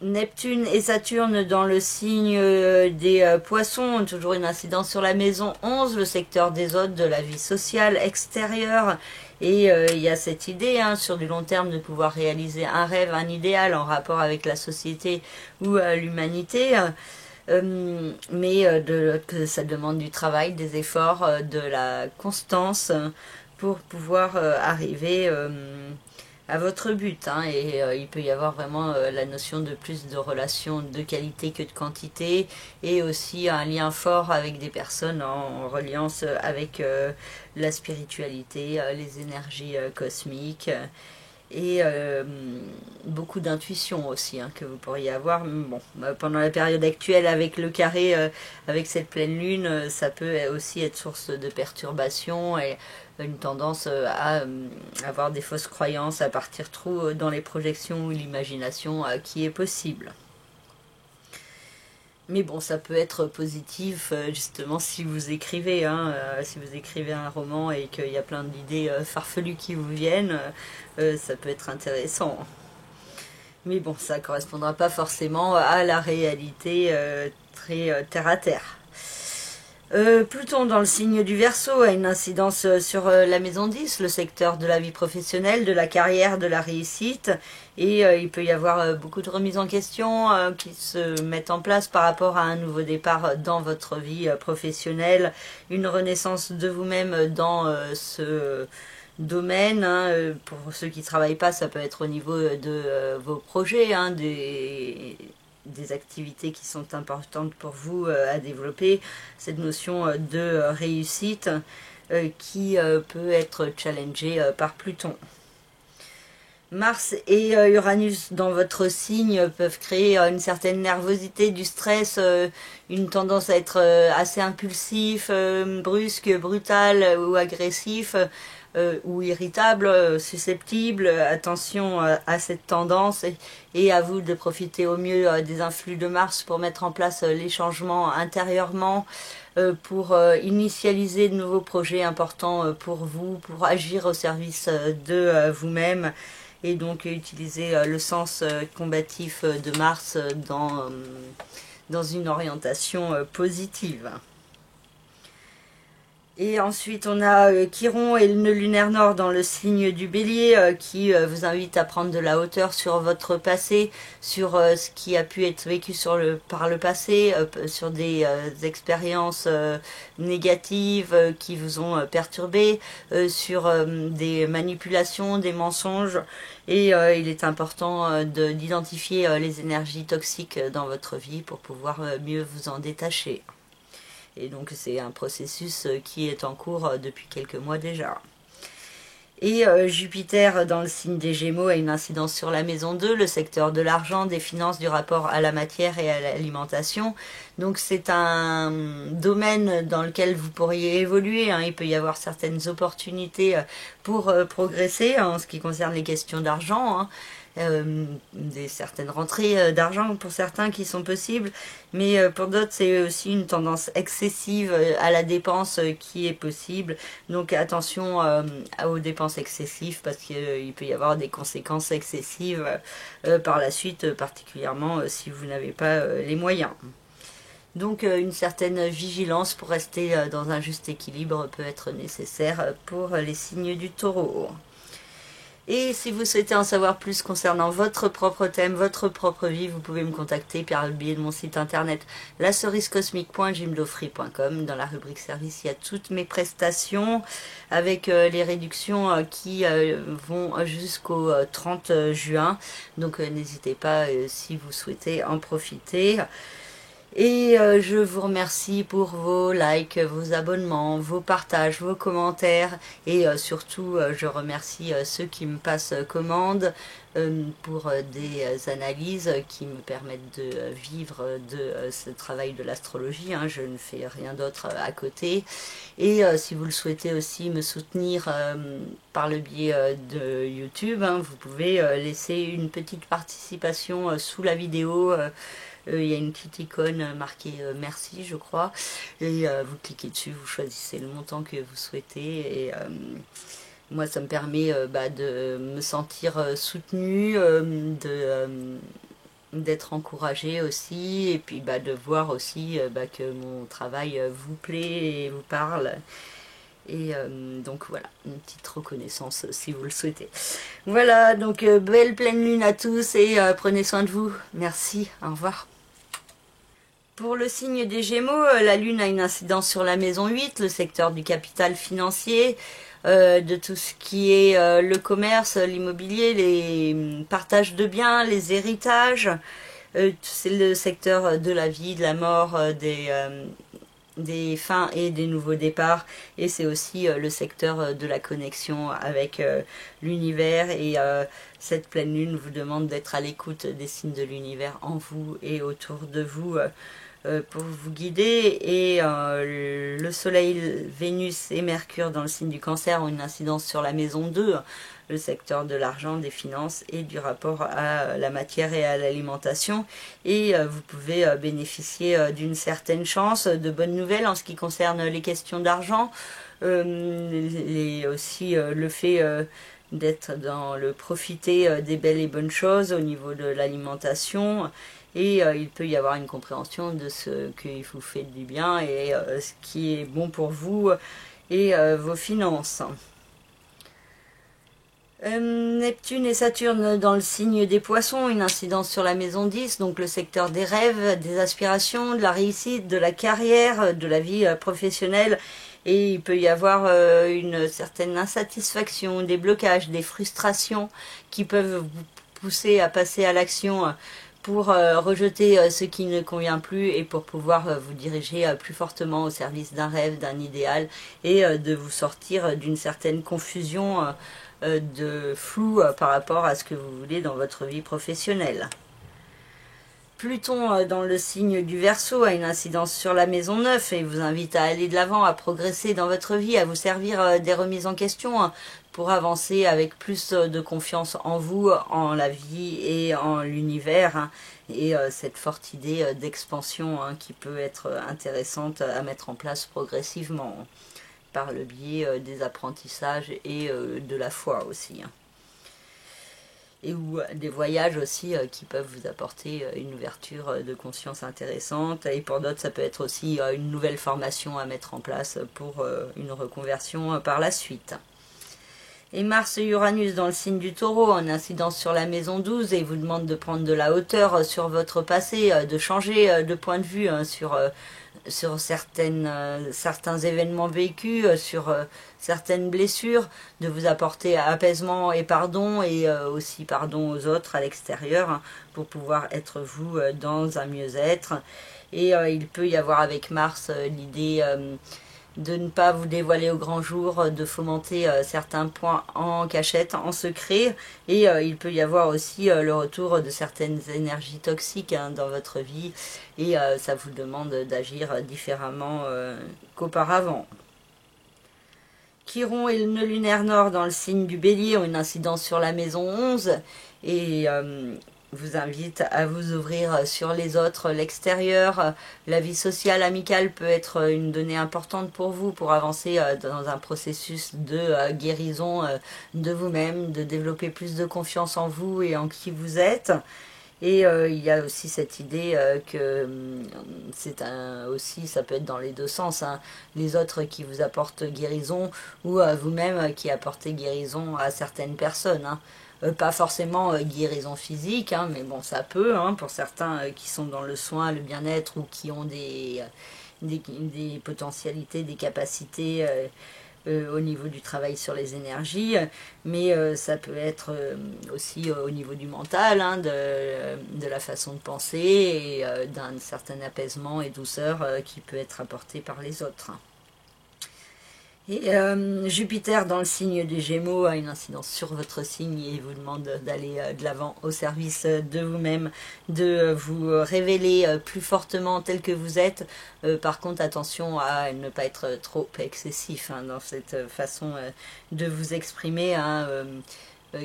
Neptune et Saturne dans le signe des poissons ont toujours une incidence sur la maison 11, le secteur des autres, de la vie sociale extérieure. Et il y a cette idée sur du long terme de pouvoir réaliser un rêve, un idéal en rapport avec la société ou l'humanité. Mais que ça demande du travail, des efforts, de la constance pour pouvoir arriver à votre but. Et il peut y avoir vraiment la notion de plus de relations de qualité que de quantité, et aussi un lien fort avec des personnes en reliance avec la spiritualité, les énergies cosmiques, et beaucoup d'intuition aussi que vous pourriez avoir. Bon, pendant la période actuelle avec le carré, avec cette pleine lune, ça peut aussi être source de perturbation et une tendance à avoir des fausses croyances, à partir trop dans les projections ou l'imagination qui est possible. Mais bon, ça peut être positif justement si vous écrivez, si vous écrivez un roman et qu'il y a plein d'idées farfelues qui vous viennent, ça peut être intéressant. Mais bon, ça ne correspondra pas forcément à la réalité très terre à terre. Pluton dans le signe du Verseau a une incidence sur la maison 10, le secteur de la vie professionnelle, de la carrière, de la réussite, et il peut y avoir beaucoup de remises en question qui se mettent en place par rapport à un nouveau départ dans votre vie professionnelle, une renaissance de vous-même dans ce domaine. Pour ceux qui ne travaillent pas, ça peut être au niveau de vos projets, des activités qui sont importantes pour vous à développer, cette notion de réussite qui peut être challengée par Pluton. Mars et Uranus dans votre signe peuvent créer une certaine nervosité, du stress, une tendance à être assez impulsif, brusque, brutal ou agressif, ou irritable, susceptible. Attention à cette tendance, et à vous de profiter au mieux des influx de Mars pour mettre en place les changements intérieurement, pour initialiser de nouveaux projets importants pour vous, pour agir au service de vous-même, et donc utiliser le sens combatif de Mars dans une orientation positive. Et ensuite, on a Chiron et le nœud lunaire nord dans le signe du Bélier qui vous invite à prendre de la hauteur sur votre passé, sur ce qui a pu être vécu par le passé, sur des expériences négatives qui vous ont perturbé, sur des manipulations, des mensonges. Et il est important d'identifier les énergies toxiques dans votre vie pour pouvoir mieux vous en détacher. Et donc c'est un processus qui est en cours depuis quelques mois déjà. Et Jupiter dans le signe des Gémeaux a une incidence sur la maison 2, le secteur de l'argent, des finances, du rapport à la matière et à l'alimentation. Donc c'est un domaine dans lequel vous pourriez évoluer, hein. Il peut y avoir certaines opportunités pour progresser en ce qui concerne les questions d'argent, hein. Certaines rentrées d'argent pour certains qui sont possibles, mais pour d'autres c'est aussi une tendance excessive à la dépense qui est possible. Donc attention aux dépenses excessives parce qu'il peut y avoir des conséquences excessives par la suite, particulièrement si vous n'avez pas les moyens. Donc une certaine vigilance pour rester dans un juste équilibre peut être nécessaire pour les signes du Taureau. Et si vous souhaitez en savoir plus concernant votre propre thème, votre propre vie, vous pouvez me contacter par le biais de mon site internet lacerisecosmique.jimdofree.com. Dans la rubrique service, il y a toutes mes prestations avec les réductions qui vont jusqu'au 30 juin. Donc n'hésitez pas si vous souhaitez en profiter. Et je vous remercie pour vos likes, vos abonnements, vos partages, vos commentaires. Et surtout, je remercie ceux qui me passent commande pour des analyses qui me permettent de vivre de ce travail de l'astrologie, hein. Je ne fais rien d'autre à côté. Et si vous le souhaitez aussi me soutenir par le biais de YouTube, hein, vous pouvez laisser une petite participation sous la vidéo. Il y a une petite icône marquée merci, je crois, et vous cliquez dessus, vous choisissez le montant que vous souhaitez, et moi ça me permet de me sentir soutenue, d'être encouragée aussi, et puis de voir aussi que mon travail vous plaît et vous parle. Et donc voilà, une petite reconnaissance si vous le souhaitez. Voilà, donc belle pleine lune à tous et prenez soin de vous. Merci, au revoir. Pour le signe des Gémeaux, la Lune a une incidence sur la maison 8, le secteur du capital financier, de tout ce qui est le commerce, l'immobilier, les partages de biens, les héritages. C'est le secteur de la vie, de la mort, des fins et des nouveaux départs, et c'est aussi le secteur de la connexion avec l'univers, et cette pleine lune vous demande d'être à l'écoute des signes de l'univers en vous et autour de vous pour vous guider. Et le soleil, Vénus et Mercure dans le signe du Cancer ont une incidence sur la maison 2, le secteur de l'argent, des finances et du rapport à la matière et à l'alimentation. Et vous pouvez bénéficier d'une certaine chance, de bonnes nouvelles en ce qui concerne les questions d'argent. Aussi le fait d'être dans le profiter des belles et bonnes choses au niveau de l'alimentation. Et il peut y avoir une compréhension de ce qui vous fait du bien et ce qui est bon pour vous et vos finances. Neptune et Saturne dans le signe des Poissons, une incidence sur la maison 10, donc le secteur des rêves, des aspirations, de la réussite, de la carrière, de la vie professionnelle. Et il peut y avoir une certaine insatisfaction, des blocages, des frustrations qui peuvent vous pousser à passer à l'action pour rejeter ce qui ne convient plus et pour pouvoir vous diriger plus fortement au service d'un rêve, d'un idéal, et de vous sortir d'une certaine confusion, de flou par rapport à ce que vous voulez dans votre vie professionnelle. Pluton dans le signe du Verseau a une incidence sur la maison 9 et vous invite à aller de l'avant, à progresser dans votre vie, à vous servir des remises en question pour avancer avec plus de confiance en vous, en la vie et en l'univers. Et cette forte idée d'expansion qui peut être intéressante à mettre en place progressivement par le biais des apprentissages et de la foi aussi. et ou des voyages aussi qui peuvent vous apporter une ouverture de conscience intéressante. Et pour d'autres, ça peut être aussi une nouvelle formation à mettre en place pour une reconversion par la suite. Et Mars et Uranus dans le signe du Taureau, en incidence sur la maison 12, et vous demande de prendre de la hauteur sur votre passé, de changer de point de vue sur certains événements vécus, sur certaines blessures, de vous apporter apaisement et aussi pardon aux autres à l'extérieur, pour pouvoir être vous dans un mieux-être. Et il peut y avoir avec Mars l'idée de ne pas vous dévoiler au grand jour, de fomenter certains points en cachette, en secret, et il peut y avoir aussi le retour de certaines énergies toxiques dans votre vie, et ça vous demande d'agir différemment qu'auparavant. Chiron et le nœud lunaire nord dans le signe du Bélier ont une incidence sur la maison 11, et vous invite à vous ouvrir sur les autres, l'extérieur. La vie sociale, amicale peut être une donnée importante pour vous, pour avancer dans un processus de guérison de vous-même, de développer plus de confiance en vous et en qui vous êtes. Et il y a aussi cette idée que ça peut être dans les deux sens, hein, les autres qui vous apportent guérison, ou vous-même qui apportez guérison à certaines personnes, hein. Pas forcément guérison physique, hein, mais bon, ça peut, hein, pour certains qui sont dans le soin, le bien-être, ou qui ont des potentialités, des capacités au niveau du travail sur les énergies, mais ça peut être aussi au niveau du mental, hein, de la façon de penser, et d'un certain apaisement et douceur qui peut être apporté par les autres. Et Jupiter dans le signe des Gémeaux a une incidence sur votre signe et vous demande d'aller de l'avant au service de vous-même, de vous révéler plus fortement tel que vous êtes. Par contre, attention à ne pas être trop excessif, hein, dans cette façon de vous exprimer, hein.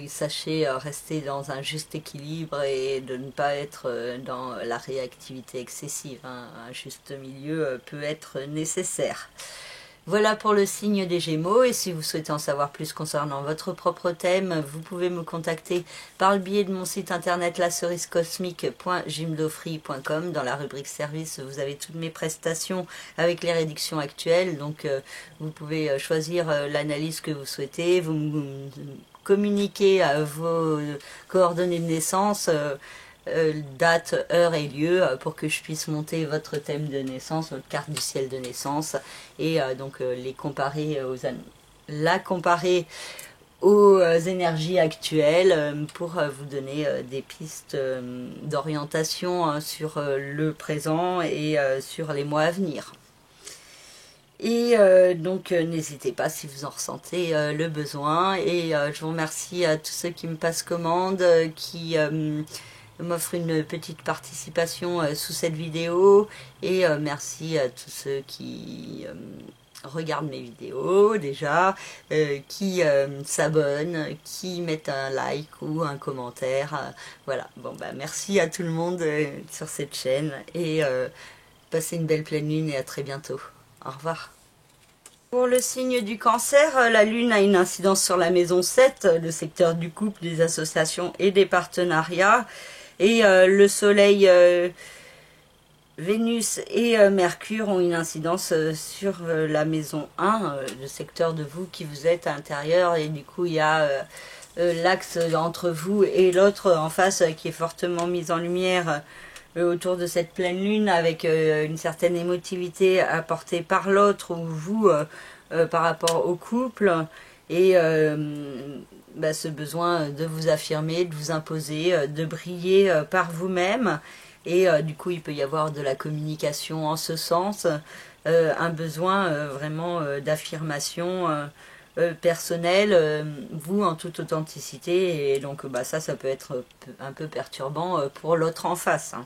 Sachez rester dans un juste équilibre et de ne pas être dans la réactivité excessive, hein. Un juste milieu peut être nécessaire. Voilà pour le signe des Gémeaux, et si vous souhaitez en savoir plus concernant votre propre thème, vous pouvez me contacter par le biais de mon site internet lacerisecosmique.jimdofree.com. Dans la rubrique service, vous avez toutes mes prestations avec les réductions actuelles, donc vous pouvez choisir l'analyse que vous souhaitez, vous me communiquez vos coordonnées de naissance, date, heure et lieu, pour que je puisse monter votre thème de naissance, votre carte du ciel de naissance, et donc la comparer aux énergies actuelles pour vous donner des pistes d'orientation sur le présent et sur les mois à venir. Et donc n'hésitez pas si vous en ressentez le besoin, et je vous remercie à tous ceux qui me passent commande, qui m'offre une petite participation sous cette vidéo, et merci à tous ceux qui regardent mes vidéos déjà, qui s'abonnent, qui mettent un like ou un commentaire, voilà. Bon bah merci à tout le monde sur cette chaîne, et passez une belle pleine lune et à très bientôt. Au revoir. Pour le signe du Cancer, la Lune a une incidence sur la maison 7, le secteur du couple, des associations et des partenariats. Et le Soleil, Vénus et Mercure ont une incidence sur la maison 1, le secteur de vous qui vous êtes à l'intérieur. Et du coup, il y a l'axe entre vous et l'autre en face qui est fortement mis en lumière autour de cette pleine lune, avec une certaine émotivité apportée par l'autre ou vous par rapport au couple, et ce besoin de vous affirmer, de vous imposer, de briller par vous-même, et du coup il peut y avoir de la communication en ce sens, un besoin vraiment d'affirmation personnelle, vous en toute authenticité, et donc ça peut être un peu perturbant pour l'autre en face, hein.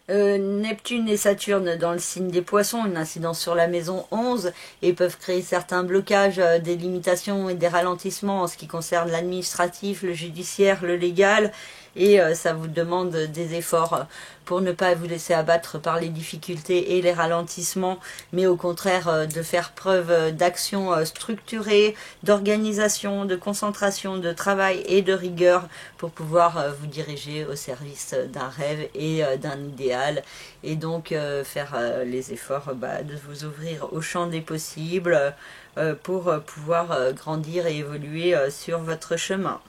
Neptune et Saturne dans le signe des Poissons, une incidence sur la maison 11, et peuvent créer certains blocages, des limitations et des ralentissements en ce qui concerne l'administratif, le judiciaire, le légal, et ça vous demande des efforts pour ne pas vous laisser abattre par les difficultés et les ralentissements, mais au contraire de faire preuve d'action structurée, d'organisation, de concentration, de travail et de rigueur pour pouvoir vous diriger au service d'un rêve et d'un idéal, et donc faire les efforts de vous ouvrir au champ des possibles pour pouvoir grandir et évoluer sur votre chemin.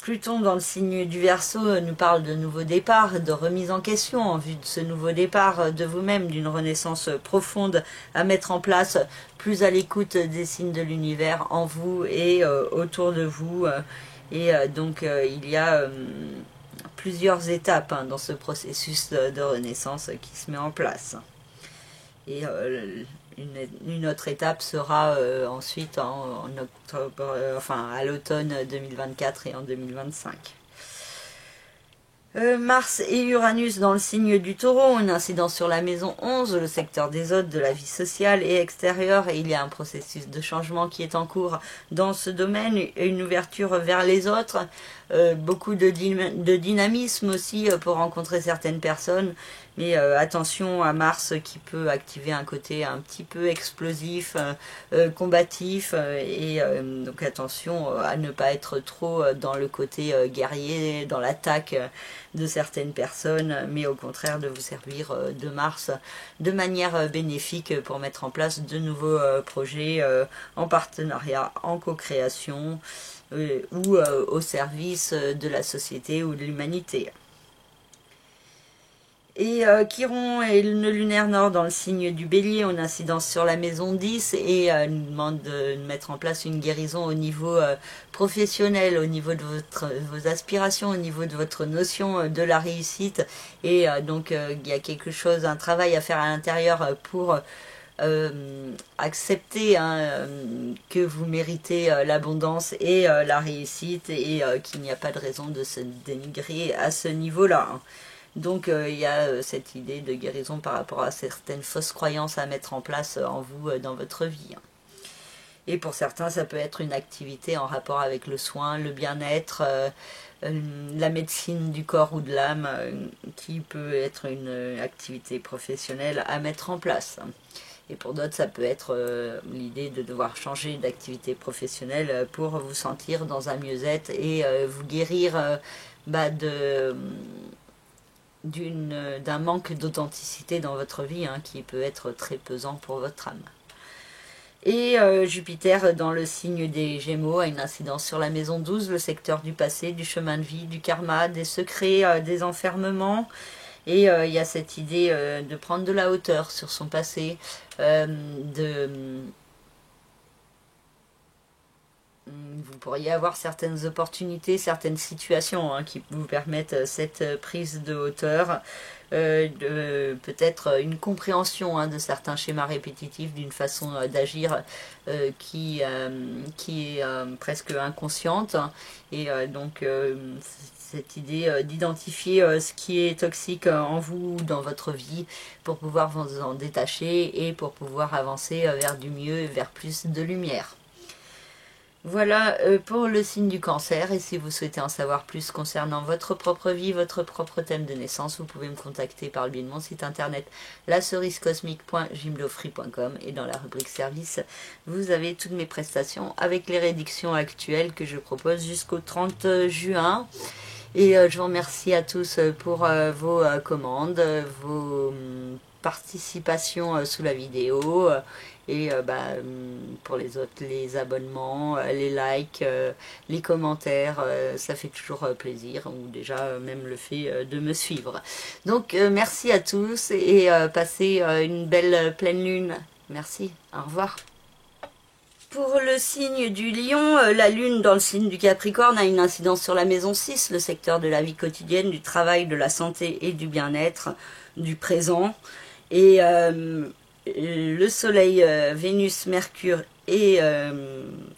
Pluton dans le signe du Verseau nous parle de nouveau départ, de remise en question en vue de ce nouveau départ de vous-même, d'une renaissance profonde à mettre en place, plus à l'écoute des signes de l'univers en vous et autour de vous. Donc il y a plusieurs étapes dans ce processus de renaissance qui se met en place. Et une autre étape sera ensuite en octobre, enfin à l'automne 2024 et en 2025. Mars et Uranus dans le signe du Taureau, une incidence sur la maison 11, le secteur des hôtes, de la vie sociale et extérieure, et il y a un processus de changement qui est en cours dans ce domaine, et une ouverture vers les autres, beaucoup de dynamisme aussi pour rencontrer certaines personnes, mais attention à Mars qui peut activer un côté un petit peu explosif, combatif, et donc attention à ne pas être trop dans le côté guerrier, dans l'attaque de certaines personnes, mais au contraire de vous servir de Mars de manière bénéfique pour mettre en place de nouveaux projets en partenariat, en co-création ou au service de la société ou de l'humanité. Et Chiron est le lunaire nord dans le signe du Bélier, en incidence sur la maison 10, et nous demande de mettre en place une guérison au niveau professionnel, au niveau de vos aspirations, au niveau de votre notion de la réussite. Et donc il y a quelque chose, un travail à faire à l'intérieur pour accepter que vous méritez l'abondance et la réussite, et qu'il n'y a pas de raison de se dénigrer à ce niveau-là. Donc il y a cette idée de guérison par rapport à certaines fausses croyances à mettre en place en vous dans votre vie. Et pour certains, ça peut être une activité en rapport avec le soin, le bien-être, la médecine du corps ou de l'âme, qui peut être une activité professionnelle à mettre en place. Et pour d'autres, ça peut être l'idée de devoir changer d'activité professionnelle pour vous sentir dans un mieux-être et vous guérir d'un manque d'authenticité dans votre vie qui peut être très pesant pour votre âme. Et Jupiter dans le signe des Gémeaux a une incidence sur la maison 12, le secteur du passé, du chemin de vie, du karma, des secrets, des enfermements. Et il y a cette idée de prendre de la hauteur sur son passé, vous pourriez avoir certaines opportunités, certaines situations qui vous permettent cette prise de hauteur, peut-être une compréhension de certains schémas répétitifs, d'une façon d'agir qui est presque inconsciente, et donc cette idée d'identifier ce qui est toxique en vous ou dans votre vie pour pouvoir vous en détacher et pour pouvoir avancer vers du mieux, vers plus de lumière. Voilà pour le signe du Cancer, et si vous souhaitez en savoir plus concernant votre propre vie, votre propre thème de naissance, vous pouvez me contacter par le biais de mon site internet lacerisecosmique.gimlofree.com, et dans la rubrique service, vous avez toutes mes prestations avec les réductions actuelles que je propose jusqu'au 30 juin. Et je vous remercie à tous pour vos commandes, vos participations sous la vidéo, et pour les autres, les abonnements, les likes, les commentaires, ça fait toujours plaisir, ou déjà même le fait de me suivre. Donc merci à tous, et passez une belle pleine lune. Merci, au revoir. Pour le signe du Lion, la lune dans le signe du Capricorne a une incidence sur la maison 6, le secteur de la vie quotidienne, du travail, de la santé et du bien-être, du présent. Et le Soleil, Vénus, Mercure et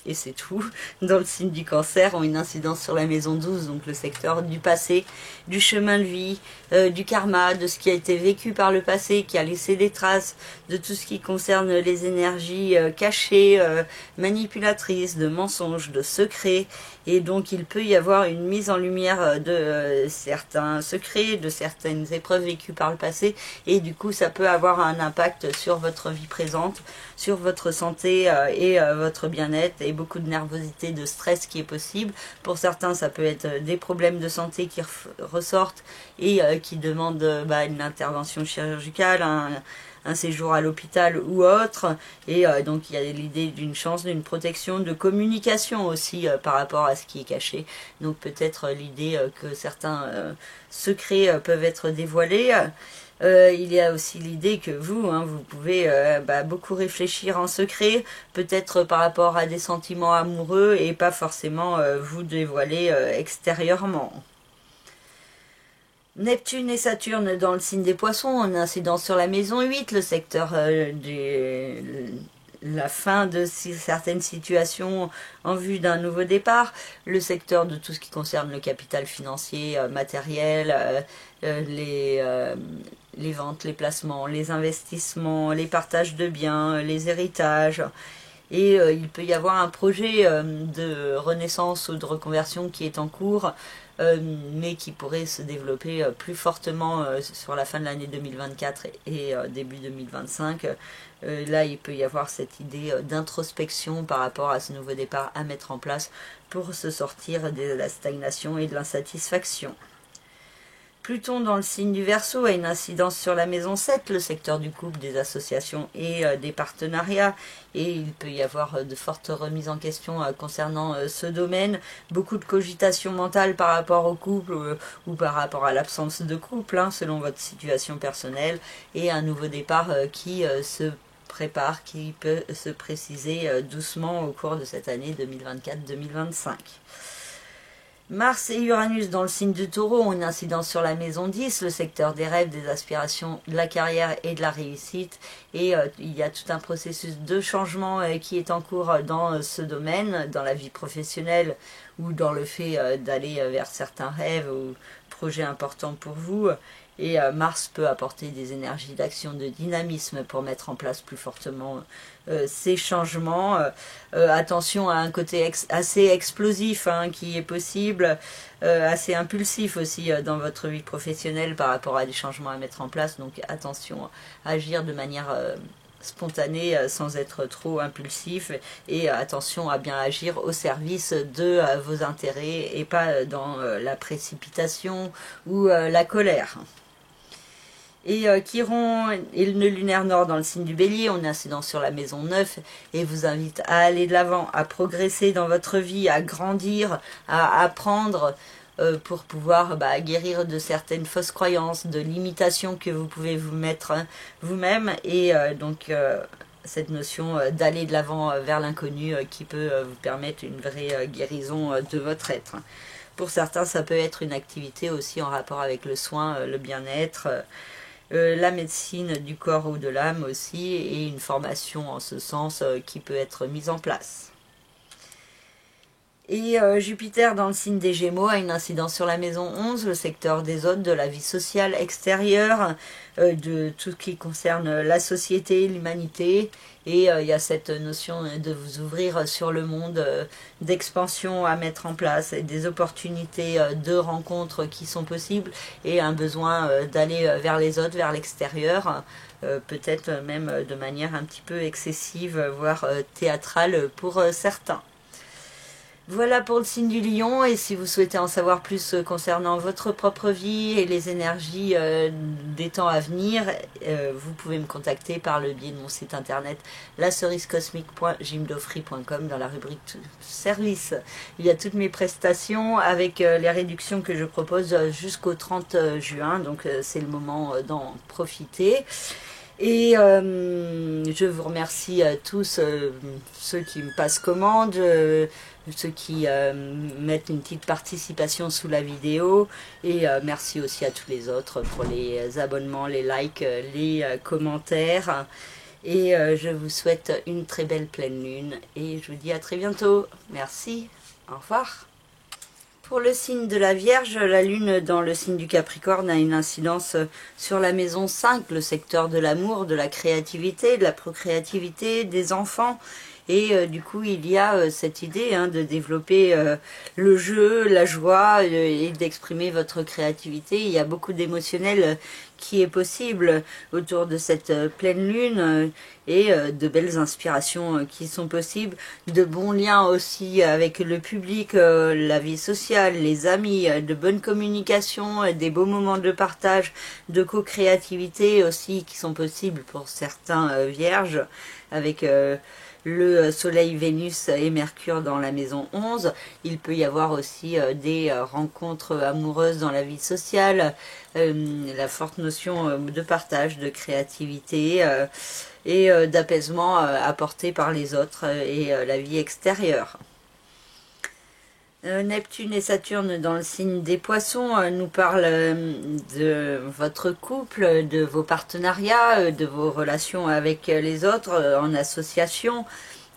et c'est tout, dans le signe du Cancer, ont une incidence sur la maison 12, donc le secteur du passé, du chemin de vie, du karma, de ce qui a été vécu par le passé, qui a laissé des traces, de tout ce qui concerne les énergies cachées, manipulatrices, de mensonges, de secrets. Et donc il peut y avoir une mise en lumière de certains secrets, de certaines épreuves vécues par le passé, et du coup ça peut avoir un impact sur votre vie présente, sur votre santé et votre bien-être, et beaucoup de nervosité, de stress qui est possible. Pour certains ça peut être des problèmes de santé qui ressortent et qui demandent une intervention chirurgicale, un séjour à l'hôpital ou autre, et donc il y a l'idée d'une chance, d'une protection, de communication aussi par rapport à ce qui est caché. Donc peut-être l'idée que certains secrets peuvent être dévoilés. Il y a aussi l'idée que vous pouvez beaucoup réfléchir en secret, peut-être par rapport à des sentiments amoureux, et pas forcément vous dévoiler extérieurement. Neptune et Saturne dans le signe des Poissons, en incidence sur la maison 8, le secteur la fin de certaines situations en vue d'un nouveau départ, le secteur de tout ce qui concerne le capital financier, matériel, les ventes, les placements, les investissements, les partages de biens, les héritages. Et il peut y avoir un projet de renaissance ou de reconversion qui est en cours, mais qui pourrait se développer plus fortement sur la fin de l'année 2024 et début 2025. Là, il peut y avoir cette idée d'introspection par rapport à ce nouveau départ à mettre en place pour se sortir de la stagnation et de l'insatisfaction. Pluton dans le signe du Verseau a une incidence sur la maison 7, le secteur du couple, des associations et des partenariats, et il peut y avoir de fortes remises en question concernant ce domaine, beaucoup de cogitation mentale par rapport au couple ou par rapport à l'absence de couple, selon votre situation personnelle, et un nouveau départ qui se prépare, qui peut se préciser doucement au cours de cette année 2024-2025. Mars et Uranus dans le signe du Taureau ont une incidence sur la maison 10, le secteur des rêves, des aspirations, de la carrière et de la réussite. Et il y a tout un processus de changement qui est en cours dans ce domaine, dans la vie professionnelle ou dans le fait d'aller vers certains rêves ou projets importants pour vous. Et Mars peut apporter des énergies d'action, de dynamisme pour mettre en place plus fortement ces changements. Attention à un côté assez explosif qui est possible, assez impulsif aussi dans votre vie professionnelle par rapport à des changements à mettre en place. Donc attention à agir de manière spontanée sans être trop impulsif, et attention à bien agir au service de vos intérêts et pas dans la précipitation ou la colère. Et Chiron et le nœud lunaire nord dans le signe du Bélier, on est incident sur la maison 9 et vous invite à aller de l'avant, à progresser dans votre vie, à grandir, à apprendre pour pouvoir guérir de certaines fausses croyances, de limitations que vous pouvez vous mettre vous-même, et donc cette notion d'aller de l'avant vers l'inconnu qui peut vous permettre une vraie guérison de votre être. Pour certains, ça peut être une activité aussi en rapport avec le soin, le bien-être, la médecine du corps ou de l'âme aussi, et une formation en ce sens qui peut être mise en place. Et Jupiter dans le signe des Gémeaux a une incidence sur la maison 11, le secteur des autres, de la vie sociale extérieure, de tout ce qui concerne la société, l'humanité. Et il y a cette notion de vous ouvrir sur le monde, d'expansion à mettre en place, et des opportunités de rencontres qui sont possibles, et un besoin d'aller vers les autres, vers l'extérieur, peut-être même de manière un petit peu excessive, voire théâtrale pour certains. Voilà pour le signe du Lion, et si vous souhaitez en savoir plus concernant votre propre vie et les énergies des temps à venir, vous pouvez me contacter par le biais de mon site internet lacerisecosmique.jimdofree.com. Dans la rubrique service, il y a toutes mes prestations avec les réductions que je propose jusqu'au 30 juin, donc c'est le moment d'en profiter. Et je vous remercie à tous ceux qui me passent commande, ceux qui mettent une petite participation sous la vidéo, et merci aussi à tous les autres pour les abonnements, les likes, les commentaires. Et je vous souhaite une très belle pleine lune et je vous dis à très bientôt. Merci, au revoir. Pour le signe de la Vierge, la lune dans le signe du Capricorne a une incidence sur la maison 5, le secteur de l'amour, de la créativité, de la procréativité, des enfants. Et du coup, il y a cette idée de développer le jeu, la joie et d'exprimer votre créativité. Il y a beaucoup d'émotionnel qui est possible autour de cette pleine lune et de belles inspirations qui sont possibles, de bons liens aussi avec le public, la vie sociale, les amis, de bonnes communications, des beaux moments de partage, de co-créativité aussi qui sont possibles pour certains vierges avec le soleil, Vénus et Mercure dans la maison 11. Il peut y avoir aussi des rencontres amoureuses dans la vie sociale, la forte notion de partage, de créativité et d'apaisement apporté par les autres et la vie extérieure. Neptune et Saturne dans le signe des Poissons nous parlent de votre couple, de vos partenariats, de vos relations avec les autres en association.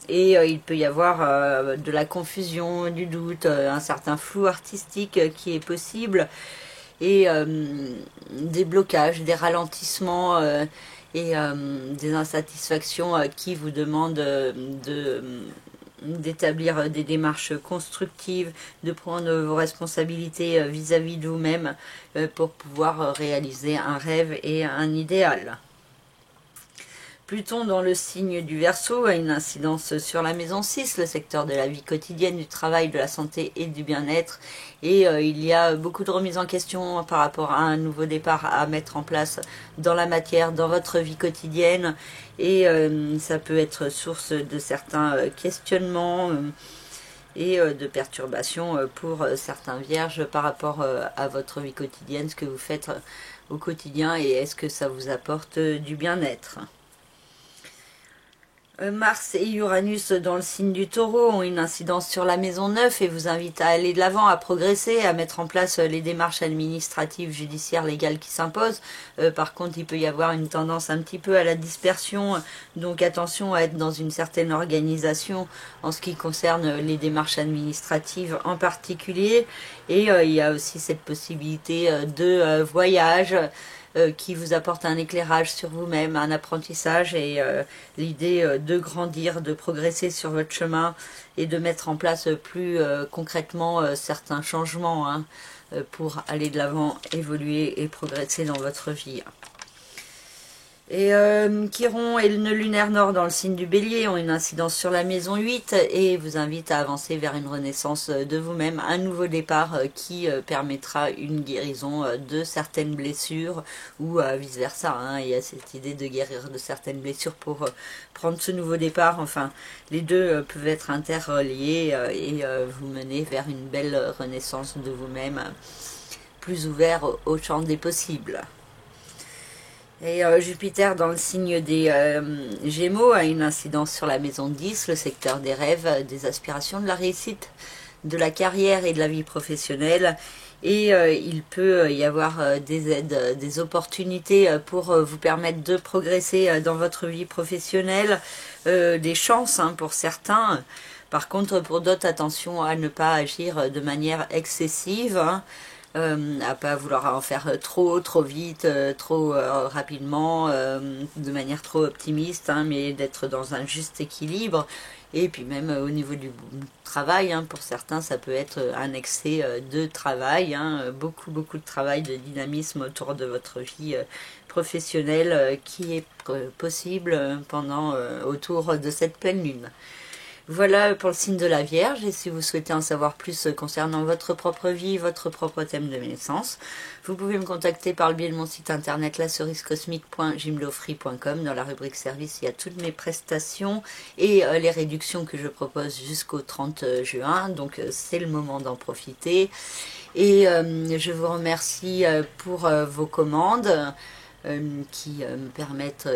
Et il peut y avoir de la confusion, du doute, un certain flou artistique qui est possible. Et des blocages, des ralentissements et des insatisfactions qui vous demandent d'établir des démarches constructives, de prendre vos responsabilités vis-à-vis de vous-même pour pouvoir réaliser un rêve et un idéal. Pluton dans le signe du Verseau a une incidence sur la maison 6, le secteur de la vie quotidienne, du travail, de la santé et du bien-être. Et il y a beaucoup de remises en question par rapport à un nouveau départ à mettre en place dans la matière, dans votre vie quotidienne. Et ça peut être source de certains questionnements et de perturbations pour certains vierges par rapport à votre vie quotidienne, ce que vous faites au quotidien et est-ce que ça vous apporte du bien-être. Mars et Uranus dans le signe du Taureau ont une incidence sur la maison 9 et vous invitent à aller de l'avant, à progresser, à mettre en place les démarches administratives, judiciaires, légales qui s'imposent. Par contre, il peut y avoir une tendance un petit peu à la dispersion, donc attention à être dans une certaine organisation en ce qui concerne les démarches administratives en particulier. Et il y a aussi cette possibilité de voyage, qui vous apporte un éclairage sur vous-même, un apprentissage et l'idée de grandir, de progresser sur votre chemin et de mettre en place plus concrètement certains changements pour aller de l'avant, évoluer et progresser dans votre vie. Et Chiron et le lunaire nord dans le signe du Bélier ont une incidence sur la maison 8 et vous invitent à avancer vers une renaissance de vous-même, un nouveau départ qui permettra une guérison de certaines blessures ou vice versa. Il y a cette idée de guérir de certaines blessures pour prendre ce nouveau départ. Enfin, les deux peuvent être interreliés et vous mener vers une belle renaissance de vous-même, plus ouvert au champ des possibles. Et Jupiter dans le signe des Gémeaux a une incidence sur la maison 10, le secteur des rêves, des aspirations, de la réussite, de la carrière et de la vie professionnelle. Et il peut y avoir des aides, des opportunités pour vous permettre de progresser dans votre vie professionnelle, des chances pour certains. Par contre, pour d'autres, attention à ne pas agir de manière excessive, à pas vouloir en faire trop vite, trop rapidement, de manière trop optimiste, mais d'être dans un juste équilibre. Et puis même au niveau du travail, pour certains ça peut être un excès de travail, beaucoup de travail, de dynamisme autour de votre vie professionnelle qui est possible autour de cette pleine lune. Voilà pour le signe de la Vierge, et si vous souhaitez en savoir plus concernant votre propre vie, votre propre thème de naissance, vous pouvez me contacter par le biais de mon site internet lacerisecosmique.gimlofree.com. Dans la rubrique service, il y a toutes mes prestations et les réductions que je propose jusqu'au 30 juin, donc c'est le moment d'en profiter. Et je vous remercie pour vos commandes. Qui me permettent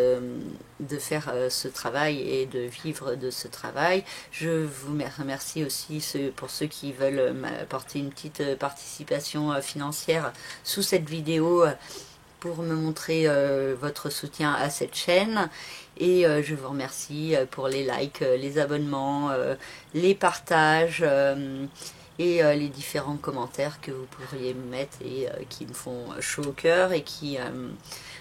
de faire ce travail et de vivre de ce travail. Je vous remercie aussi pour ceux qui veulent m'apporter une petite participation financière sous cette vidéo pour me montrer votre soutien à cette chaîne. Et je vous remercie pour les likes, les abonnements, les partages et les différents commentaires que vous pourriez me mettre et qui me font chaud au cœur et qui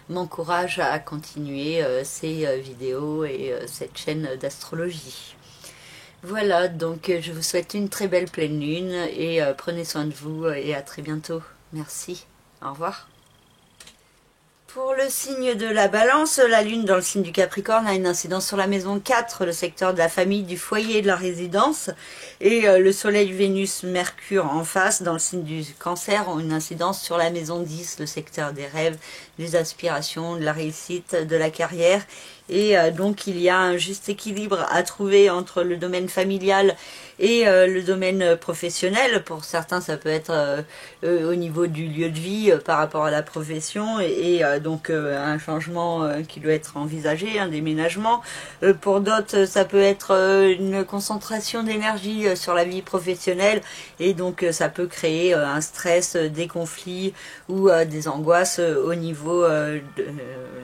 m'encouragent à continuer ces vidéos et cette chaîne d'astrologie. Voilà, donc je vous souhaite une très belle pleine lune et prenez soin de vous et à très bientôt. Merci, au revoir. Pour le signe de la Balance, la Lune dans le signe du Capricorne a une incidence sur la maison 4, le secteur de la famille, du foyer et de la résidence. Et le Soleil, Vénus, Mercure en face, dans le signe du Cancer, ont une incidence sur la maison 10, le secteur des rêves, des aspirations, de la réussite, de la carrière. Et donc il y a un juste équilibre à trouver entre le domaine familial et le domaine professionnel. Pour certains, ça peut être au niveau du lieu de vie par rapport à la profession et donc un changement qui doit être envisagé, un déménagement. Pour d'autres, ça peut être une concentration d'énergie sur la vie professionnelle et donc ça peut créer un stress, des conflits ou des angoisses au niveau de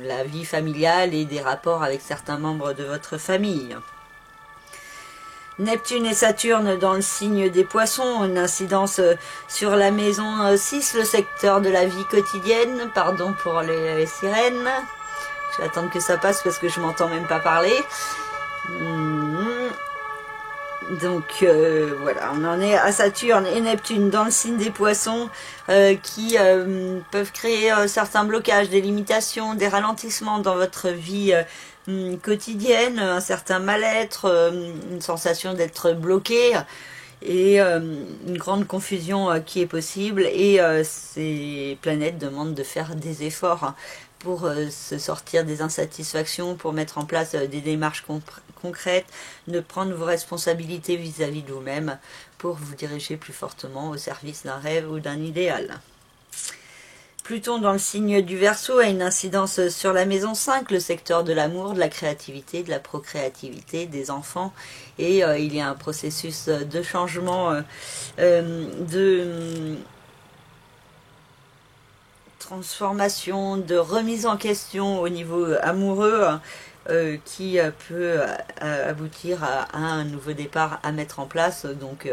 la vie familiale et des rapports avec certains membres de votre famille. Neptune et Saturne dans le signe des Poissons ont une incidence sur la maison 6, le secteur de la vie quotidienne. Pardon pour les sirènes. Je vais attendre que ça passe parce que je m'entends même pas parler. Donc voilà, on en est à Saturne et Neptune dans le signe des Poissons qui peuvent créer certains blocages, des limitations, des ralentissements dans votre vie quotidienne, un certain mal-être, une sensation d'être bloqué et une grande confusion qui est possible et ces planètes demandent de faire des efforts pour se sortir des insatisfactions, pour mettre en place des démarches concrètes, de prendre vos responsabilités vis-à-vis de vous-même pour vous diriger plus fortement au service d'un rêve ou d'un idéal. Pluton dans le signe du Verseau a une incidence sur la maison 5, le secteur de l'amour, de la créativité, de la procréativité, des enfants. Et il y a un processus de changement, de transformation, de remise en question au niveau amoureux qui peut aboutir à un nouveau départ à mettre en place. Donc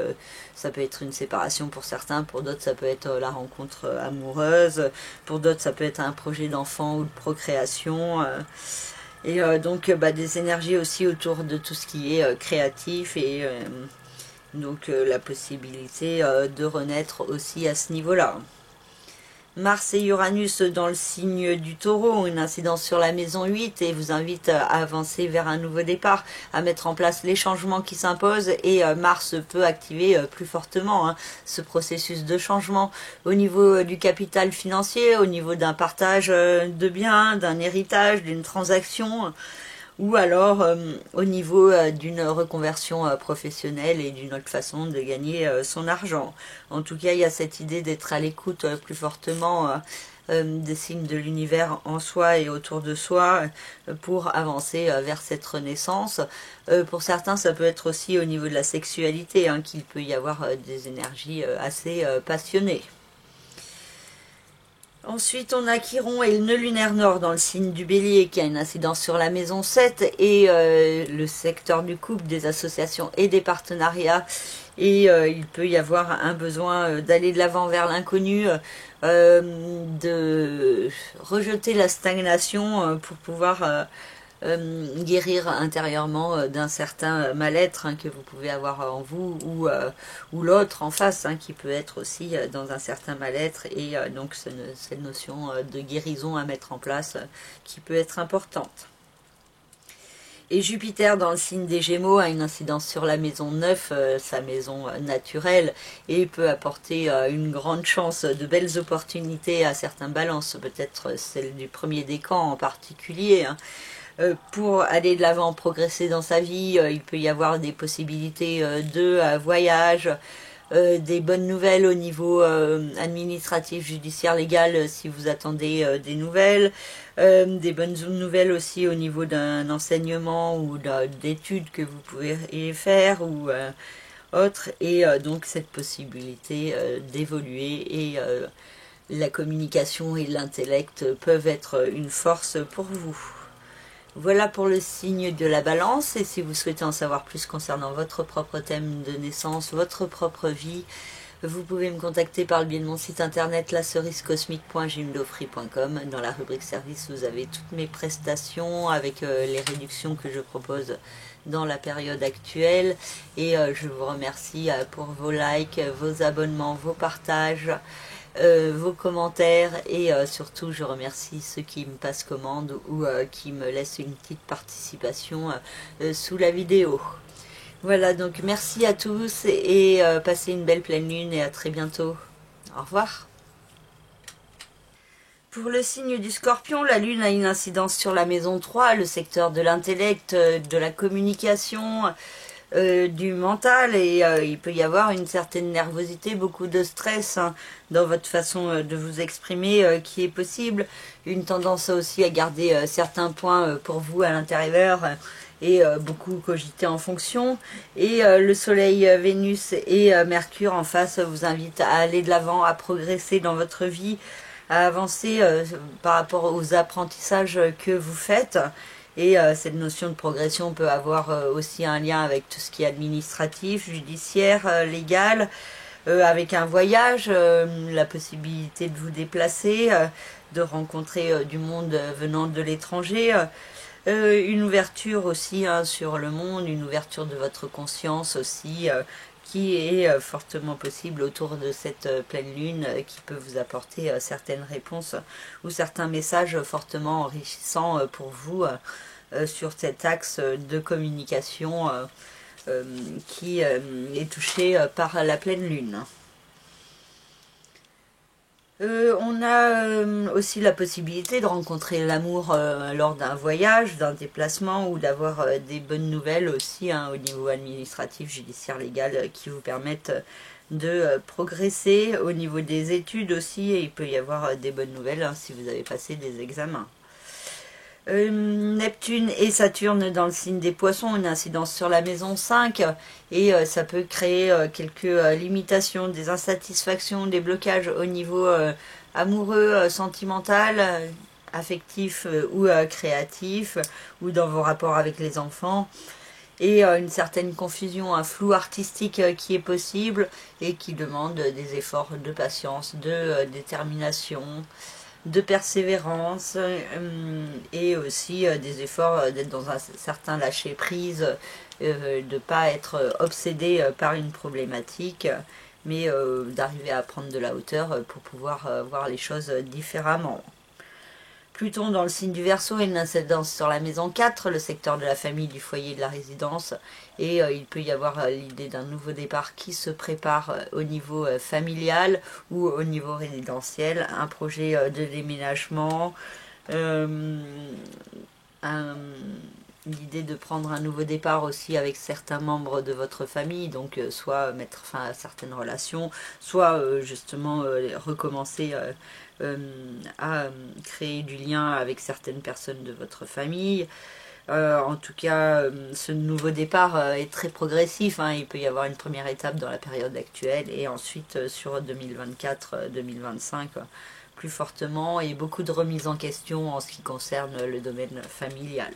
ça peut être une séparation pour certains, pour d'autres ça peut être la rencontre amoureuse, pour d'autres ça peut être un projet d'enfant ou de procréation. Et donc des énergies aussi autour de tout ce qui est créatif et donc la possibilité de renaître aussi à ce niveau-là. Mars et Uranus dans le signe du Taureau ont une incidence sur la maison 8 et vous invitent à avancer vers un nouveau départ, à mettre en place les changements qui s'imposent et Mars peut activer plus fortement ce processus de changement au niveau du capital financier, au niveau d'un partage de biens, d'un héritage, d'une transaction ou alors au niveau d'une reconversion professionnelle et d'une autre façon de gagner son argent. En tout cas, il y a cette idée d'être à l'écoute plus fortement des signes de l'univers en soi et autour de soi pour avancer vers cette renaissance. Pour certains, ça peut être aussi au niveau de la sexualité qu'il peut y avoir des énergies assez passionnées. Ensuite, on a Chiron et le nœud lunaire nord dans le signe du Bélier qui a une incidence sur la maison 7 et le secteur du couple, des associations et des partenariats. Et il peut y avoir un besoin d'aller de l'avant vers l'inconnu, de rejeter la stagnation pour pouvoir guérir intérieurement d'un certain mal-être que vous pouvez avoir en vous ou l'autre en face qui peut être aussi dans un certain mal-être et donc cette notion de guérison à mettre en place qui peut être importante. Et Jupiter dans le signe des Gémeaux a une incidence sur la maison 9, sa maison naturelle, et peut apporter une grande chance, de belles opportunités à certains balances, peut-être celle du premier décan en particulier. Pour aller de l'avant, progresser dans sa vie, il peut y avoir des possibilités de voyage, des bonnes nouvelles au niveau administratif, judiciaire, légal si vous attendez des nouvelles, des bonnes nouvelles aussi au niveau d'un enseignement ou d'études que vous pouvez faire ou autre, et donc cette possibilité d'évoluer et la communication et l'intellect peuvent être une force pour vous. Voilà pour le signe de la Balance, et si vous souhaitez en savoir plus concernant votre propre thème de naissance, votre propre vie, vous pouvez me contacter par le biais de mon site internet lacerisecosmique.gymdofree.com. Dans la rubrique service, vous avez toutes mes prestations avec les réductions que je propose dans la période actuelle. Et je vous remercie pour vos likes, vos abonnements, vos partages, vos commentaires, et surtout je remercie ceux qui me passent commande ou qui me laissent une petite participation sous la vidéo. Voilà, donc merci à tous et passez une belle pleine lune et à très bientôt. Au revoir. Pour le signe du Scorpion, la lune a une incidence sur la maison 3, le secteur de l'intellect, de la communication, du mental, et il peut y avoir une certaine nervosité, beaucoup de stress dans votre façon de vous exprimer qui est possible, une tendance aussi à garder certains points pour vous à l'intérieur et beaucoup cogiter en fonction, et le soleil, Vénus et Mercure en face vous invitent à aller de l'avant, à progresser dans votre vie, à avancer par rapport aux apprentissages que vous faites. Et cette notion de progression peut avoir aussi un lien avec tout ce qui est administratif, judiciaire, légal, avec un voyage, la possibilité de vous déplacer, de rencontrer du monde venant de l'étranger, une ouverture aussi sur le monde, une ouverture de votre conscience aussi, qui est fortement possible autour de cette pleine lune, qui peut vous apporter certaines réponses ou certains messages fortement enrichissants pour vous sur cet axe de communication qui est touché par la pleine lune. On a aussi la possibilité de rencontrer l'amour lors d'un voyage, d'un déplacement, ou d'avoir des bonnes nouvelles aussi au niveau administratif, judiciaire, légal, qui vous permettent de progresser au niveau des études aussi, et il peut y avoir des bonnes nouvelles si vous avez passé des examens. Neptune et Saturne dans le signe des Poissons, une incidence sur la maison 5, et ça peut créer quelques limitations, des insatisfactions, des blocages au niveau amoureux, sentimental, affectif ou créatif, ou dans vos rapports avec les enfants, et une certaine confusion, un flou artistique qui est possible et qui demande des efforts de patience, de détermination, de persévérance, et aussi des efforts d'être dans un certain lâcher prise, de ne pas être obsédé par une problématique, mais d'arriver à prendre de la hauteur pour pouvoir voir les choses différemment. Pluton dans le signe du Verseau a une incidence sur la maison 4, le secteur de la famille, du foyer, de la résidence, et il peut y avoir l'idée d'un nouveau départ qui se prépare au niveau familial ou au niveau résidentiel, un projet de déménagement, l'idée de prendre un nouveau départ aussi avec certains membres de votre famille, donc soit mettre fin à certaines relations, soit justement recommencer à créer du lien avec certaines personnes de votre famille. En tout cas, ce nouveau départ est très progressif, il peut y avoir une première étape dans la période actuelle, et ensuite sur 2024-2025 plus fortement, et beaucoup de remises en question en ce qui concerne le domaine familial.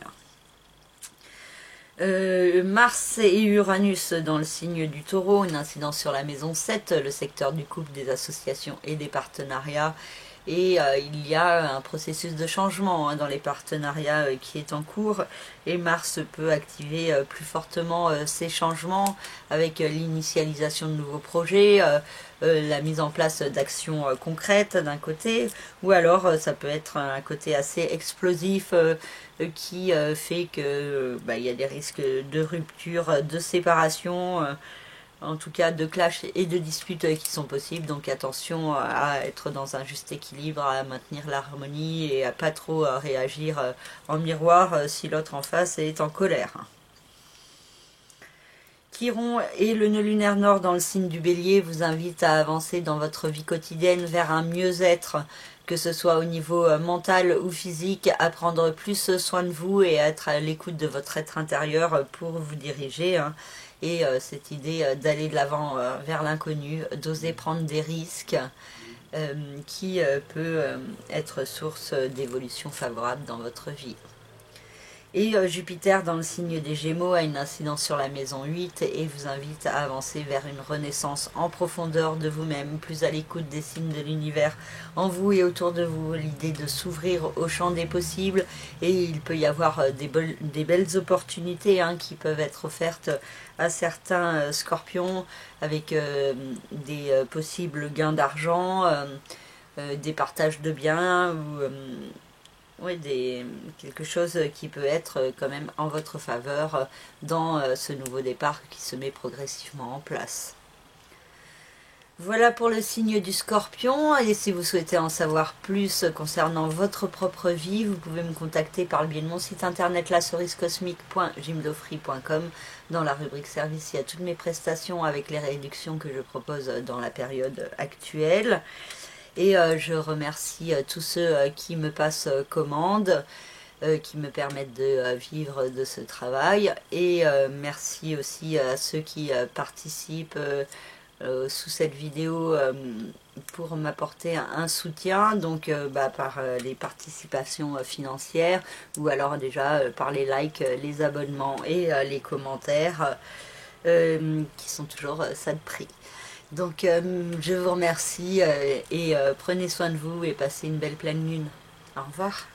Mars et Uranus dans le signe du Taureau, une incidence sur la maison 7, le secteur du couple, des associations et des partenariats, et il y a un processus de changement dans les partenariats qui est en cours, et Mars peut activer plus fortement ces changements avec l'initialisation de nouveaux projets, la mise en place d'actions concrètes d'un côté, ou alors ça peut être un côté assez explosif qui fait que il y a des risques de rupture, de séparation, en tout cas de clash et de disputes qui sont possibles. Donc attention à être dans un juste équilibre, à maintenir l'harmonie et à pas trop réagir en miroir si l'autre en face est en colère. Chiron et le nœud lunaire nord dans le signe du Bélier vous invitent à avancer dans votre vie quotidienne vers un mieux-être, que ce soit au niveau mental ou physique, à prendre plus soin de vous et à être à l'écoute de votre être intérieur pour vous diriger. Et cette idée d'aller de l'avant vers l'inconnu, d'oser prendre des risques, qui peut être source d'évolution favorable dans votre vie. Et Jupiter dans le signe des Gémeaux a une incidence sur la maison 8 et vous invite à avancer vers une renaissance en profondeur de vous-même, plus à l'écoute des signes de l'univers en vous et autour de vous. L'idée de s'ouvrir au champ des possibles, et il peut y avoir des belles opportunités qui peuvent être offertes à certains scorpions avec des possibles gains d'argent, des partages de biens ou oui, quelque chose qui peut être quand même en votre faveur dans ce nouveau départ qui se met progressivement en place. Voilà pour le signe du Scorpion, et si vous souhaitez en savoir plus concernant votre propre vie, vous pouvez me contacter par le biais de mon site internet lacerisecosmique.jimdofree.com. Dans la rubrique service, il y a toutes mes prestations avec les réductions que je propose dans la période actuelle. Et je remercie tous ceux qui me passent commande, qui me permettent de vivre de ce travail. Et merci aussi à ceux qui participent sous cette vidéo pour m'apporter un soutien, donc par les participations financières, ou alors déjà par les likes, les abonnements et les commentaires qui sont toujours ça de prix. Donc je vous remercie et prenez soin de vous et passez une belle pleine lune. Au revoir.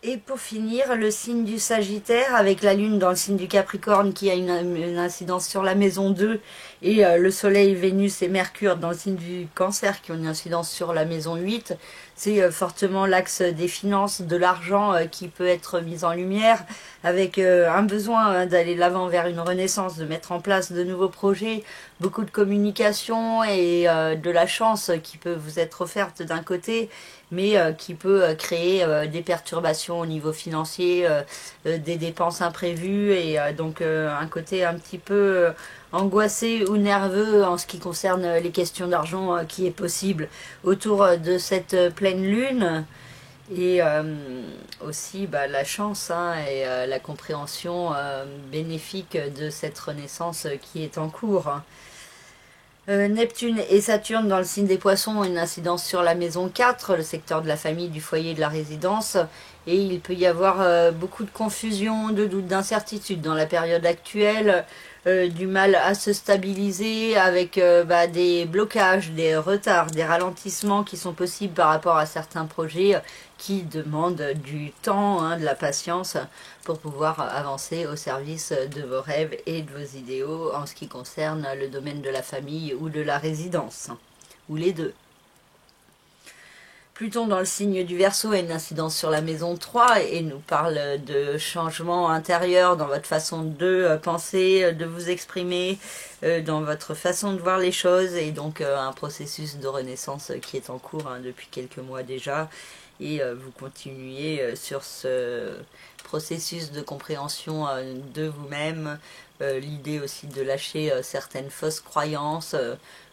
Et pour finir, le signe du Sagittaire avec la lune dans le signe du Capricorne qui a une incidence sur la maison 2 et le soleil, Vénus et Mercure dans le signe du Cancer qui ont une incidence sur la maison 8. C'est fortement l'axe des finances, de l'argent qui peut être mis en lumière avec un besoin d'aller de l'avant vers une renaissance, de mettre en place de nouveaux projets, beaucoup de communication et de la chance qui peut vous être offerte d'un côté, mais qui peut créer des perturbations au niveau financier, des dépenses imprévues et donc un côté un petit peu angoissé ou nerveux en ce qui concerne les questions d'argent qui est possible autour de cette pleine lune. Et aussi la chance et la compréhension bénéfique de cette renaissance qui est en cours. Neptune et Saturne dans le signe des Poissons ont une incidence sur la maison 4, le secteur de la famille, du foyer, de la résidence. Et il peut y avoir beaucoup de confusion, de doutes, d'incertitudes dans la période actuelle, du mal à se stabiliser avec des blocages, des retards, des ralentissements qui sont possibles par rapport à certains projets qui demandent du temps, de la patience pour pouvoir avancer au service de vos rêves et de vos idéaux en ce qui concerne le domaine de la famille ou de la résidence, ou les deux. Pluton dans le signe du Verseau a une incidence sur la maison 3 et nous parle de changements intérieurs dans votre façon de penser, de vous exprimer, dans votre façon de voir les choses, et donc un processus de renaissance qui est en cours depuis quelques mois déjà, et vous continuez sur ce processus de compréhension de vous-même, l'idée aussi de lâcher certaines fausses croyances,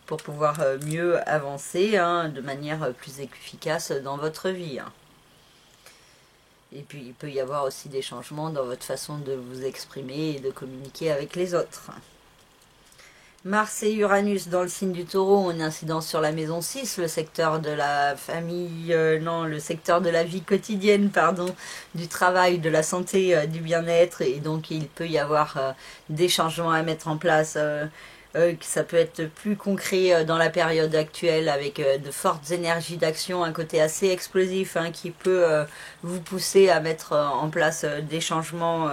pour pouvoir mieux avancer de manière plus efficace dans votre vie. Et puis il peut y avoir aussi des changements dans votre façon de vous exprimer et de communiquer avec les autres. Mars et Uranus dans le signe du Taureau ont une incidence sur la maison 6, le secteur de la famille, le secteur de la vie quotidienne, du travail, de la santé, du bien-être, et donc il peut y avoir des changements à mettre en place. Ça peut être plus concret dans la période actuelle avec de fortes énergies d'action, un côté assez explosif qui peut vous pousser à mettre en place des changements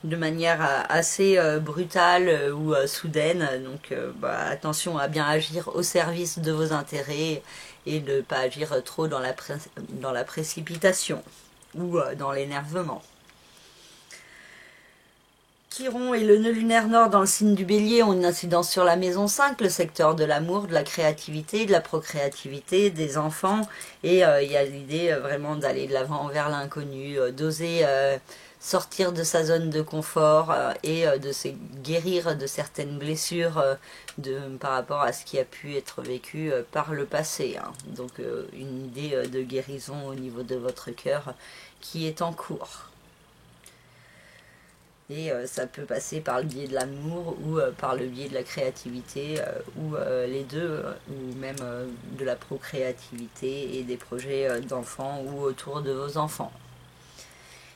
de manière assez brutale ou soudaine. Donc attention à bien agir au service de vos intérêts et de ne pas agir trop dans la précipitation ou dans l'énervement. Chiron et le nœud lunaire nord dans le signe du Bélier ont une incidence sur la maison 5, le secteur de l'amour, de la créativité, de la procréativité, des enfants. Et il y a l'idée vraiment d'aller de l'avant vers l'inconnu, d'oser sortir de sa zone de confort et de se guérir de certaines blessures par rapport à ce qui a pu être vécu par le passé. Donc une idée de guérison au niveau de votre cœur qui est en cours. Et ça peut passer par le biais de l'amour ou par le biais de la créativité ou les deux, ou même de la procréativité et des projets d'enfants ou autour de vos enfants.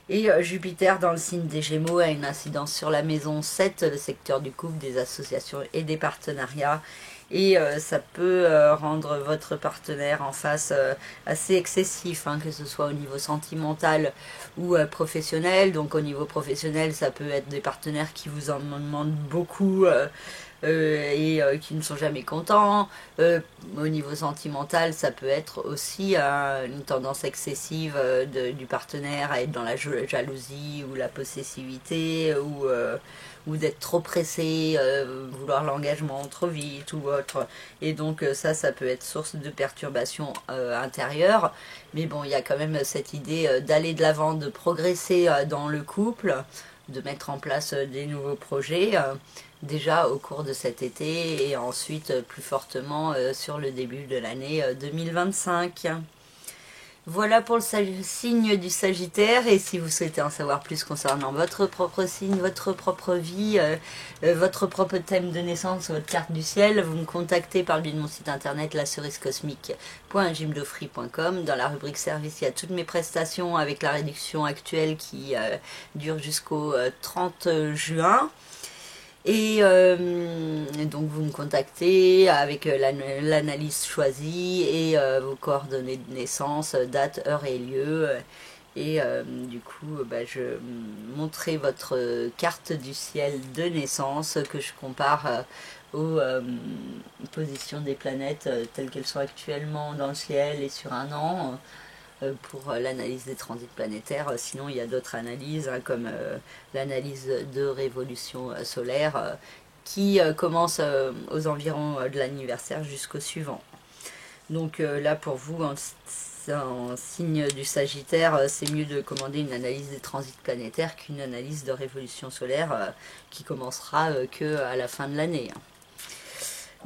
Et Jupiter dans le signe des Gémeaux a une incidence sur la maison 7, le secteur du couple, des associations et des partenariats. Et ça peut rendre votre partenaire en face assez excessif, hein, que ce soit au niveau sentimental ou professionnel. Donc au niveau professionnel, ça peut être des partenaires qui vous en demandent beaucoup et qui ne sont jamais contents. Au niveau sentimental, ça peut être aussi une tendance excessive du partenaire à être dans la jalousie ou la possessivité ou d'être trop pressé, vouloir l'engagement trop vite ou autre. Et donc ça peut être source de perturbations intérieures. Mais bon, il y a quand même cette idée d'aller de l'avant, de progresser dans le couple, de mettre en place des nouveaux projets déjà au cours de cet été et ensuite plus fortement sur le début de l'année 2025. Voilà pour le signe du Sagittaire, et si vous souhaitez en savoir plus concernant votre propre signe, votre propre vie, votre propre thème de naissance, votre carte du ciel, vous me contactez par le biais de mon site internet lacerisecosmique.gymdofree.com. Dans la rubrique service, il y a toutes mes prestations avec la réduction actuelle qui dure jusqu'au 30 juin. Et donc vous me contactez avec l'analyse choisie et vos coordonnées de naissance, date, heure et lieu. Et du coup, je montrerai votre carte du ciel de naissance que je compare aux positions des planètes telles qu'elles sont actuellement dans le ciel et sur un an. Pour l'analyse des transits planétaires. Sinon, il y a d'autres analyses, hein, comme l'analyse de révolution solaire, qui commence aux environs de l'anniversaire jusqu'au suivant. Donc là, pour vous, en signe du Sagittaire, c'est mieux de commander une analyse des transits planétaires qu'une analyse de révolution solaire qui commencera que à la fin de l'année.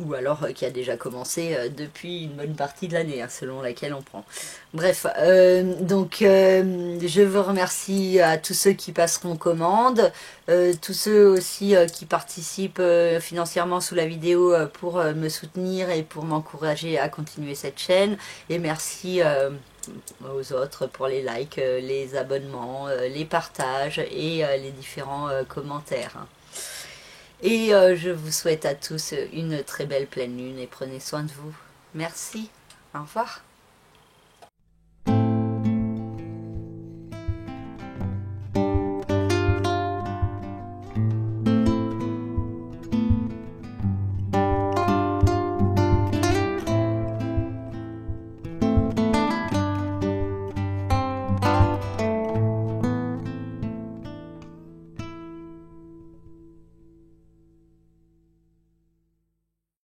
Ou alors qui a déjà commencé depuis une bonne partie de l'année, hein, selon laquelle on prend. Bref, je vous remercie à tous ceux qui passeront commande, tous ceux aussi qui participent financièrement sous la vidéo pour me soutenir et pour m'encourager à continuer cette chaîne. Et merci aux autres pour les likes, les abonnements, les partages et les différents commentaires. Et je vous souhaite à tous une très belle pleine lune et prenez soin de vous. Merci. Au revoir.